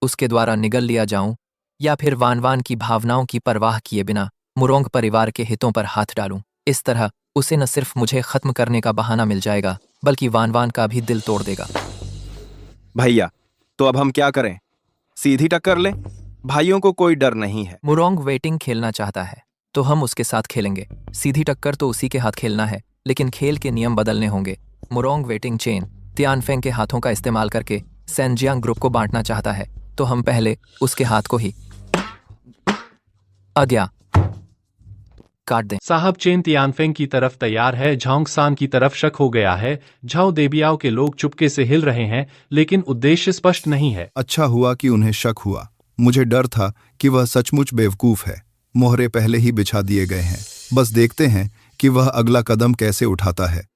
उसके द्वारा निगल लिया जाऊं, या फिर वान वान की भावनाओं की परवाह किए बिना मुरोंग परिवार के हितों पर हाथ डालूं। इस तरह उसे न सिर्फ मुझे खत्म करने का बहाना मिल जाएगा, बल्कि वान वान का भी दिल तोड़ देगा। भैया, तो अब हम क्या करें? सीधी टक्कर लें? भाइयों को कोई डर नहीं है। मुरोंग वेटिंग खेलना चाहता है तो हम उसके साथ खेलेंगे। सीधी टक्कर तो उसी के हाथ खेलना है, लेकिन खेल के नियम बदलने होंगे। मुरोंग वेटिंग चेन तियानफेंग के हाथों का इस्तेमाल करके सेंजियांग ग्रुप को बांटना चाहता है, तो हम पहले उसके हाथ को ही आज्ञा। काट दें। साहब चेन तियानफेंग की तरफ तैयार है। झांगसान की तरफ शक हो गया है। झाओ देबियाओ के लोग चुपके से हिल रहे हैं, लेकिन उद्देश्य स्पष्ट नहीं है। अच्छा हुआ कि उन्हें शक हुआ। मुझे डर था कि वह सचमुच बेवकूफ है। मोहरे पहले ही बिछा दिए गए हैं, बस देखते हैं कि वह अगला कदम कैसे उठाता है।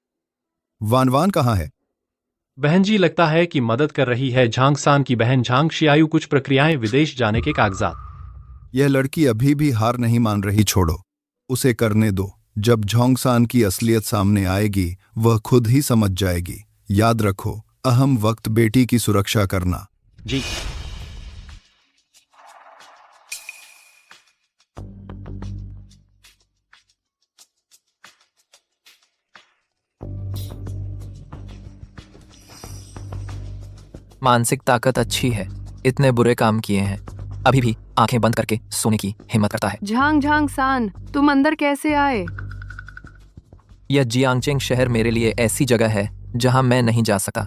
वानवान कहाँ है? बहन जी लगता है कि मदद कर रही है। झांगसान की बहन झांग शियायु कुछ प्रक्रियाएं, विदेश जाने के कागजात। यह लड़की अभी भी हार नहीं मान रही। छोड़ो, उसे करने दो। जब झोंगसान की असलियत सामने आएगी वह खुद ही समझ जाएगी। याद रखो, अहम वक्त बेटी की सुरक्षा करना। जी। मानसिक ताकत अच्छी है। इतने बुरे काम किए हैं, अभी भी आंखें बंद करके सोने की हिम्मत करता है। झांगसान, तुम अंदर कैसे आए? यह जियांगचेंग शहर मेरे लिए ऐसी जगह है जहां मैं नहीं जा सकता।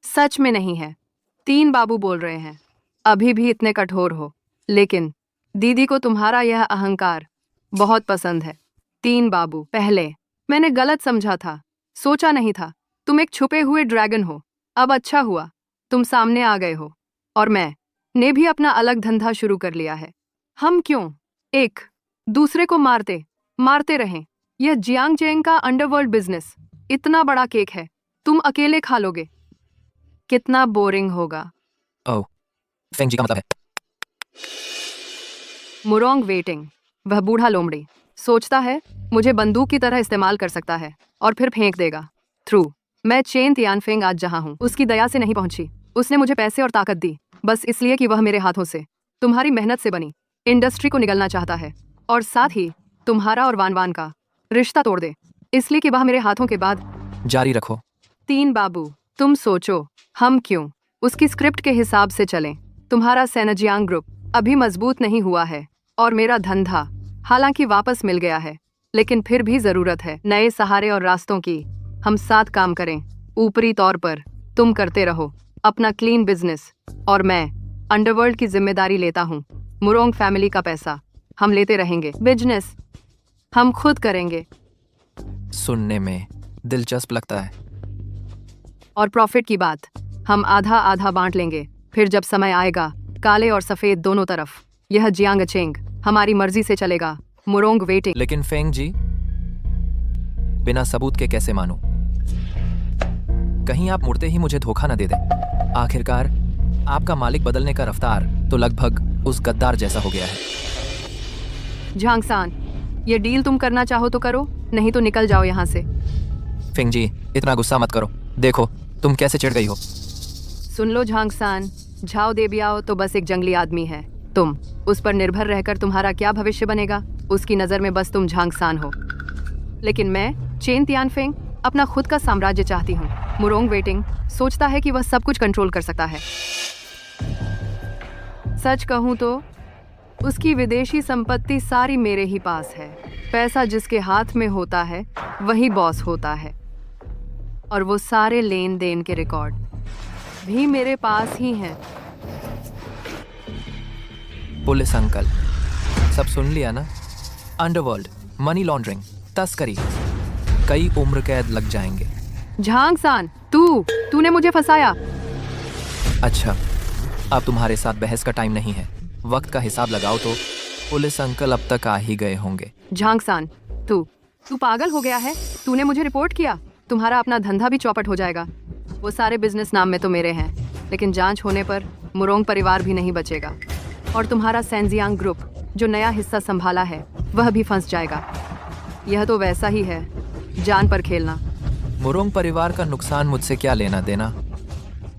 सच में नहीं है। 3 बाबू बोल रहे हैं। अभी भी इतने कठोर हो, लेकिन दीदी को तुम्हारा यह अहंकार बहुत पसंद है। 3 बाबू, पहले मैंने गलत समझा था, सोचा नहीं था तुम एक छुपे हुए ड्रैगन हो। अब अच्छा हुआ तुम सामने आ गए हो, और मैं ने भी अपना अलग धंधा शुरू कर लिया है। हम क्यों एक दूसरे को मारते रहें? यह जियांगचेंग का अंडरवर्ल्ड बिजनेस इतना बड़ा केक है, तुम अकेले खा लोगे? कितना बोरिंग होगा। ओह, फेंग जी का मतलब है। मुरोंग वेटिंग, वह बूढ़ा लोमड़ी सोचता है मुझे बंदूक की तरह इस्तेमाल कर सकता है और फिर फेंक देगा। थ्रू मैं चेन तियानफेंग आज जहां हूं उसकी दया से नहीं पहुंची। उसने मुझे पैसे और ताकत दी बस इसलिए कि वह मेरे हाथों से तुम्हारी मेहनत से बनी इंडस्ट्री को निगलना चाहता है, और साथ ही तुम्हारा और वानवान का रिश्ता तोड़ दे, इसलिए कि वह मेरे हाथों के बाद। जारी रखो। 3 बाबू, तुम सोचो हम क्यों उसकी स्क्रिप्ट के हिसाब से चलें। तुम्हारा सेनाजियांग ग्रुप अभी मजबूत नहीं हुआ है, और मेरा धंधा हालांकि वापस मिल गया है, लेकिन फिर भी जरूरत है नए सहारे और रास्तों की। हम साथ काम करें। ऊपरी तौर पर तुम करते रहो अपना क्लीन बिजनेस, और मैं अंडरवर्ल्ड की जिम्मेदारी लेता हूँ। मुरोंग फैमिली का पैसा हम लेते रहेंगे, बिजनेस हम खुद करेंगे। सुनने में दिलचस्प लगता है। और प्रॉफिट की बात हम आधा आधा बांट लेंगे। फिर जब समय आएगा, काले और सफेद दोनों तरफ। यह जियांगचेंग हमारी मर्जी से चलेगा। मुरोंग वेटिंग। लेकिन फेंग जी, बिना सबूत के कैसे मानूं? कहीं आप मुड़ते ही मुझे धोखा न दे दें। आखिरकार आपका मालिक बदलने का रफ्तार तो लगभग उस गद्दार जैसा हो गया है। झांगसान, ये डील तुम करना चाहो तो करो, नहीं तो निकल जाओ यहाँ से। फेंग जी, इतना गुस्सा मत करो। देखो तुम कैसे चिढ़ गई हो। सुन लो झांगसान, झाओ देबियाओ तो बस एक जंगली आदमी है। तुम उस पर निर्भर रहकर तुम्हारा क्या भविष्य बनेगा, उसकी नज़र में बस तुम झांगसान हो। लेकिन मैं चेन तियानफेंग अपना खुद का साम्राज्य चाहती हूँ। मुरोंग वेटिंग सोचता है कि वह सब कुछ कंट्रोल कर सकता है। सच कहूँ तो उसकी विदेशी संपत्ति सारी मेरे ही पास है। पैसा जिसके हाथ में होता है वही बॉस होता है, और वो सारे लेन देन के रिकॉर्ड भी मेरे पास ही हैं। पुलिस अंकल, सब सुन लिया ना? अंडरवर्ल्ड, मनी लॉन्ड्रिंग, तस्करी, कई उम्र कैद लग जाएंगे। झांगसान, तूने मुझे फंसाया। अच्छा, अब तुम्हारे साथ बहस का टाइम नहीं है। वक्त का हिसाब लगाओ तो पुलिस अंकल अब तक आ ही गए होंगे। झांगसान, तू पागल हो गया है? तूने मुझे रिपोर्ट किया, तुम्हारा अपना धंधा भी चौपट हो जाएगा। वो सारे बिजनेस नाम में तो मेरे हैं, लेकिन जांच होने पर मुरोंग परिवार भी नहीं बचेगा, और तुम्हारा सेंजियांग ग्रुप जो नया हिस्सा संभाला है वह भी फंस जाएगा। यह तो वैसा ही है, जान पर खेलना। मुरोंग परिवार का नुकसान मुझसे क्या लेना देना,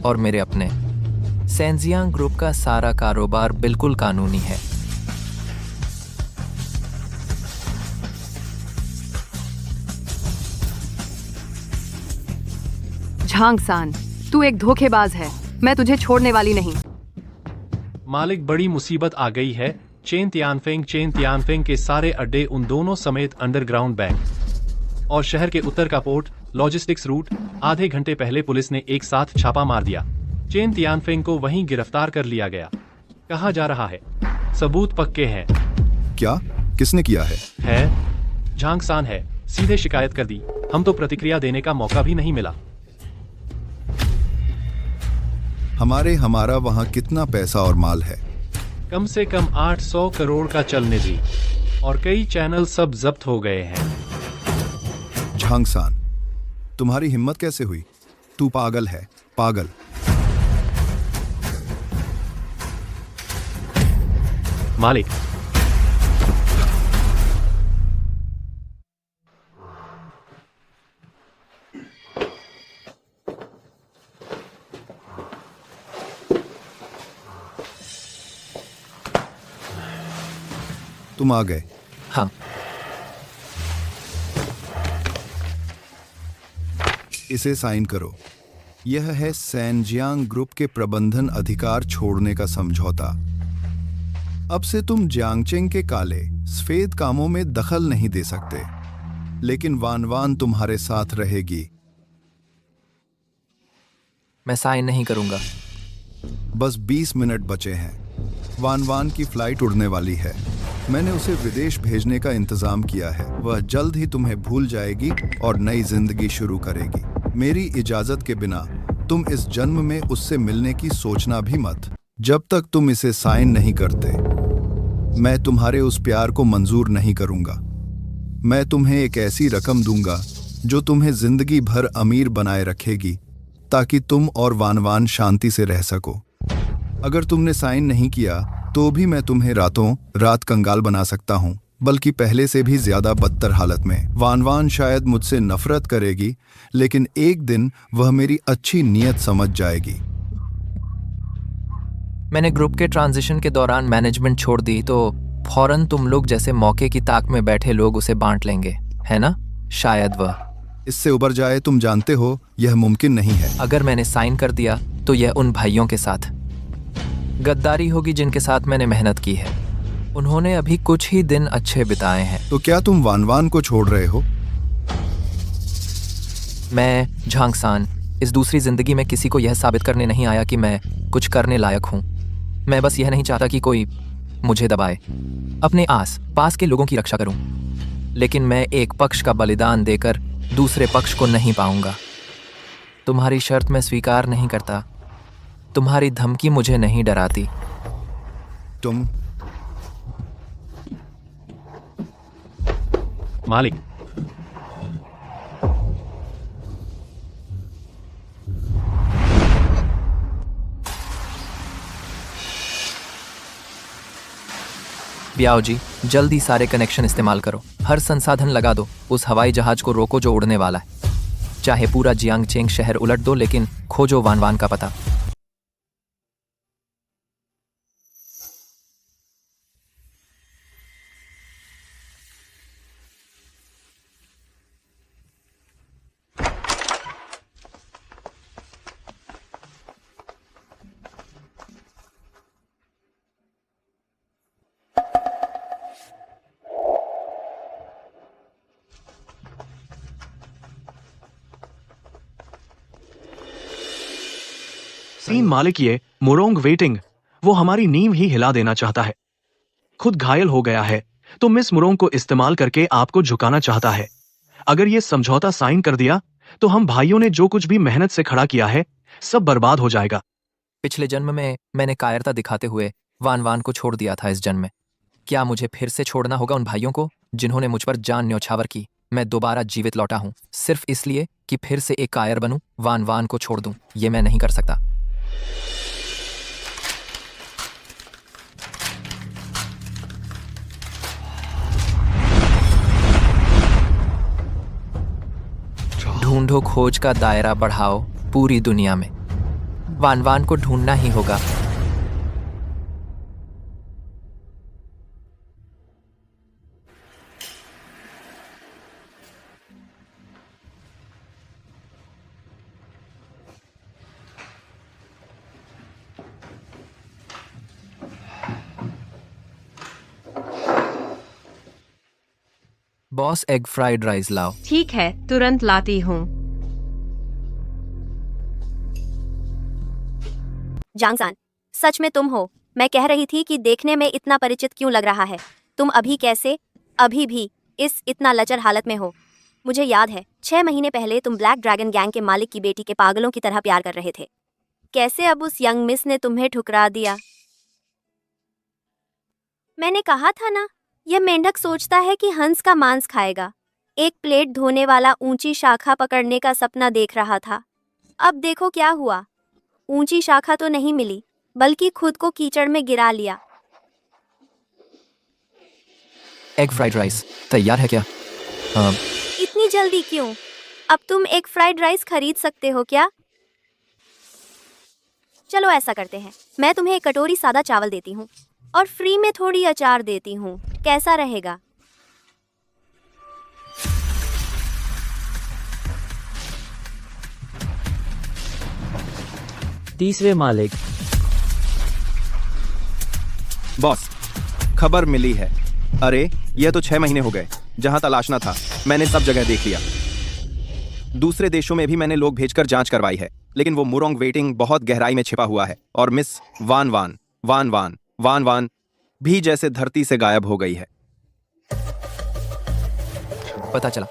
और मेरे अपने सेंजियांग ग्रुप का सारा कारोबार बिल्कुल कानूनी है। झांगसान, तू एक धोखेबाज है, मैं तुझे छोड़ने वाली नहीं। मालिक, बड़ी मुसीबत आ गई है। चेन तियानफेंग के सारे अड्डे, उन दोनों समेत अंडरग्राउंड बैंक और शहर के उत्तर का पोर्ट लॉजिस्टिक्स रूट, आधे घंटे पहले पुलिस ने एक साथ छापा मार दिया। चेन तियानफेंग को वहीं गिरफ्तार कर लिया गया। कहा जा रहा है सबूत पक्के हैं। क्या किसने किया है? झांगसान है, सीधे शिकायत कर दी। हम तो प्रतिक्रिया देने का मौका भी नहीं मिला। हमारा वहाँ कितना पैसा और माल है? कम से कम 800 करोड़ का चल निधि और कई चैनल सब जब्त हो गए हैं। झांगसान, तुम्हारी हिम्मत कैसे हुई? तू पागल है, पागल। मालिक, तुम आ गए? हाँ। इसे साइन करो। यह है सैनजियांग ग्रुप के प्रबंधन अधिकार छोड़ने का समझौता। अब से तुम जियांगचेंग के काले सफेद कामों में दखल नहीं दे सकते, लेकिन वानवान तुम्हारे साथ रहेगी। मैं साइन नहीं करूंगा। बस 20 मिनट बचे हैं। वानवान की फ्लाइट उड़ने वाली है। मैंने उसे विदेश भेजने का इंतजाम किया है। वह जल्द ही तुम्हें भूल जाएगी और नई जिंदगी शुरू करेगी। मेरी इजाजत के बिना तुम इस जन्म में उससे मिलने की सोचना भी मत। जब तक तुम इसे साइन नहीं करते, मैं तुम्हारे उस प्यार को मंजूर नहीं करूंगा। मैं तुम्हें एक ऐसी रकम दूंगा जो तुम्हें जिंदगी भर अमीर बनाए रखेगी, ताकि तुम और वानवान शांति से रह सको। अगर तुमने साइन नहीं किया तो भी मैं तुम्हें रातों रात कंगाल बना सकता हूँ, बल्कि पहले से भी ज्यादा बदतर हालत में। वानवान शायद मुझसे नफरत करेगी, लेकिन एक दिन वह मेरी अच्छी नीयत समझ जाएगी। मैंने ग्रुप के ट्रांजिशन के दौरान मैनेजमेंट छोड़ दी तो फौरन तुम लोग जैसे मौके की ताक में बैठे लोग उसे बांट लेंगे, है ना? शायद वह इससे उबर जाए। तुम जानते हो यह मुमकिन नहीं है। अगर मैंने साइन कर दिया तो यह उन भाइयों के साथ गद्दारी होगी जिनके साथ मैंने मेहनत की है। उन्होंने अभी कुछ ही दिन अच्छे बिताए हैं। तो क्या तुम वानवान को छोड़ रहे हो? मैं झांगसान इस दूसरी जिंदगी में किसी को यह साबित करने नहीं आया कि मैं कुछ करने लायक हूँ। मैं बस यह नहीं चाहता कि कोई मुझे दबाए। अपने आस पास के लोगों की रक्षा करूं, लेकिन मैं एक पक्ष का बलिदान देकर दूसरे पक्ष को नहीं पाऊंगा। तुम्हारी शर्त मैं स्वीकार नहीं करता। तुम्हारी धमकी मुझे नहीं डराती। तुम मालिक, ब्याओ जी, जल्दी सारे कनेक्शन इस्तेमाल करो। हर संसाधन लगा दो। उस हवाई जहाज को रोको जो उड़ने वाला है। चाहे पूरा जियांगचेंग शहर उलट दो, लेकिन खोजो वानवान का पता। सीन मालिक, ये मुरोंग वेटिंग वो हमारी नींव ही हिला देना चाहता है। खुद घायल हो गया है तो मिस मुरोंग को इस्तेमाल करके आपको झुकाना चाहता है। अगर ये समझौता साइन कर दिया तो हम भाइयों ने जो कुछ भी मेहनत से खड़ा किया है सब बर्बाद हो जाएगा। पिछले जन्म में मैंने कायरता दिखाते हुए वानवान को छोड़ दिया था। इस जन्म में क्या मुझे फिर से छोड़ना होगा उन भाइयों को जिन्होंने मुझ पर जान न्यौछावर की? मैं दोबारा जीवित लौटा हूँ सिर्फ इसलिए कि फिर से एक कायर बनूं, वानवान को छोड़ दूं। ये मैं नहीं कर सकता। ढूंढो, खोज का दायरा बढ़ाओ पूरी दुनिया में। वानवान को ढूंढना ही होगा। बॉस, एग फ्राइड राइस लाओ। ठीक है, तुरंत लाती हूँ। जांगसान, सच में तुम हो? मैं कह रही थी कि देखने में इतना परिचित क्यों लग रहा है। तुम अभी कैसे अभी भी इस इतना लचर हालत में हो। मुझे याद है 6 महीने पहले तुम ब्लैक ड्रैगन गैंग के मालिक की बेटी के पागलों की तरह प्यार कर रहे थे। कैसे अब उस यंग मिस ने तुम्हें ठुकरा दिया? मैंने कहा था ना, यह मेंढक सोचता है कि हंस का मांस खाएगा। एक प्लेट धोने वाला ऊंची शाखा पकड़ने का सपना देख रहा था। अब देखो क्या हुआ। ऊंची शाखा तो नहीं मिली, बल्कि खुद को कीचड़ में गिरा लिया। एग फ्राइड राइस तैयार है क्या? इतनी जल्दी क्यों? अब तुम एक फ्राइड राइस खरीद सकते हो क्या? चलो ऐसा करते हैं, मैं तुम्हें एक कटोरी सादा चावल देती हूँ और फ्री में थोड़ी अचार देती हूँ। कैसा रहेगा? तीसरे मालिक। बॉस, खबर मिली है। अरे यह तो 6 महीने हो गए। जहां तलाशना था मैंने सब जगह देख लिया। दूसरे देशों में भी मैंने लोग भेजकर जांच करवाई है, लेकिन वो मुरोंग वेटिंग बहुत गहराई में छिपा हुआ है और मिस वान वान भी जैसे धरती से गायब हो गई है। पता चला।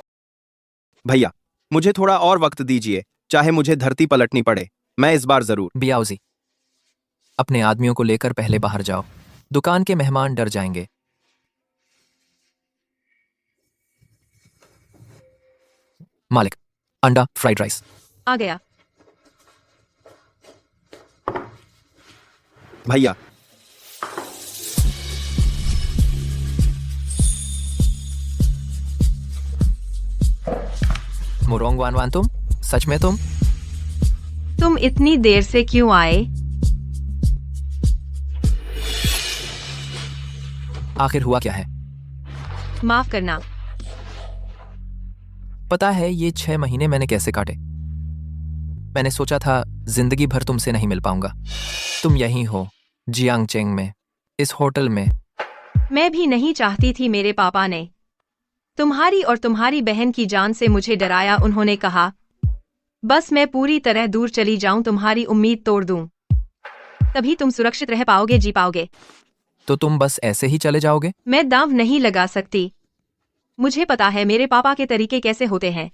भैया मुझे थोड़ा और वक्त दीजिए, चाहे मुझे धरती पलटनी पड़े, मैं इस बार जरूर। बियाउजी, अपने आदमियों को लेकर पहले बाहर जाओ। दुकान के मेहमान डर जाएंगे। मालिक, अंडा फ्राइड राइस। आ गया। भैया मुरोंग वान वान, तुम सच में तुम इतनी देर से क्यों आए? आखिर हुआ क्या है? माफ करना। पता है ये 6 महीने मैंने कैसे काटे? मैंने सोचा था जिंदगी भर तुमसे नहीं मिल पाऊंगा। तुम यहीं हो, जियांगचेंग में, इस होटल में। मैं भी नहीं चाहती थी। मेरे पापा ने तुम्हारी और तुम्हारी बहन की जान से मुझे डराया। उन्होंने कहा बस मैं पूरी तरह दूर चली जाऊं, तुम्हारी उम्मीद तोड़ दूं, तभी तुम सुरक्षित रह पाओगे, जी पाओगे। तो तुम बस ऐसे ही चले जाओगे? मैं दांव नहीं लगा सकती। मुझे पता है मेरे पापा के तरीके कैसे होते हैं।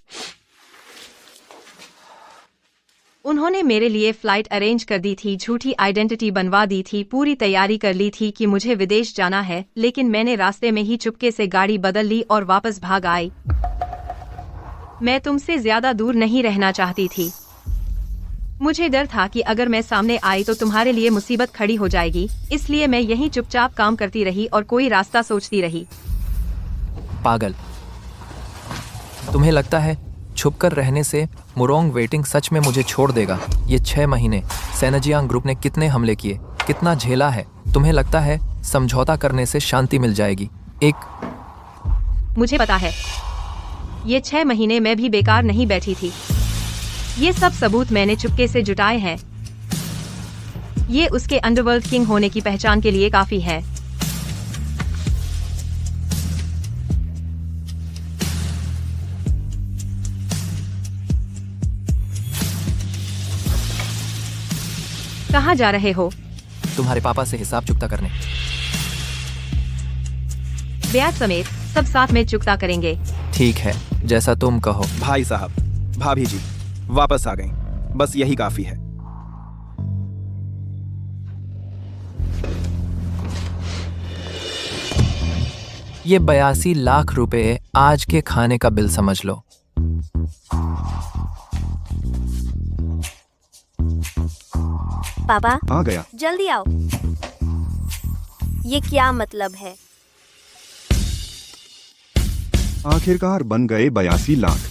उन्होंने मेरे लिए फ्लाइट अरेंज कर दी थी, झूठी आइडेंटिटी बनवा दी थी, पूरी तैयारी कर ली थी कि मुझे विदेश जाना है, लेकिन मैंने रास्ते में ही चुपके से गाड़ी बदल ली और वापस भाग आई। मैं तुमसे ज्यादा दूर नहीं रहना चाहती थी। मुझे डर था कि अगर मैं सामने आई तो तुम्हारे लिए मुसीबत खड़ी हो जाएगी, इसलिए मैं यहीं चुपचाप काम करती रही और कोई रास्ता सोचती रही। पागल, तुम्हें लगता है छुपकर रहने से मुरोंग वेटिंग सच में मुझे छोड़ देगा? ये 6 महीने सेनाजियांग ग्रुप ने कितने हमले किए, कितना झेला है। तुम्हें लगता है समझौता करने से शांति मिल जाएगी? मुझे पता है ये 6 महीने मैं भी बेकार नहीं बैठी थी। ये सब सबूत मैंने चुपके से जुटाए हैं। ये उसके अंडरवर्ल्ड किंग होने की पहचान के लिए काफी है। कहाँ जा रहे हो? तुम्हारे पापा से हिसाब चुकता करने। ब्याज समेत सब साथ में चुकता करेंगे। ठीक है, जैसा तुम कहो। भाई साहब, भाभी जी वापस आ गईं, बस यही काफी है। ये 82 लाख रुपए आज के खाने का बिल समझ लो। पापा आ गया। जल्दी आओ। ये क्या मतलब है? आखिरकार बन गए 82 लाख।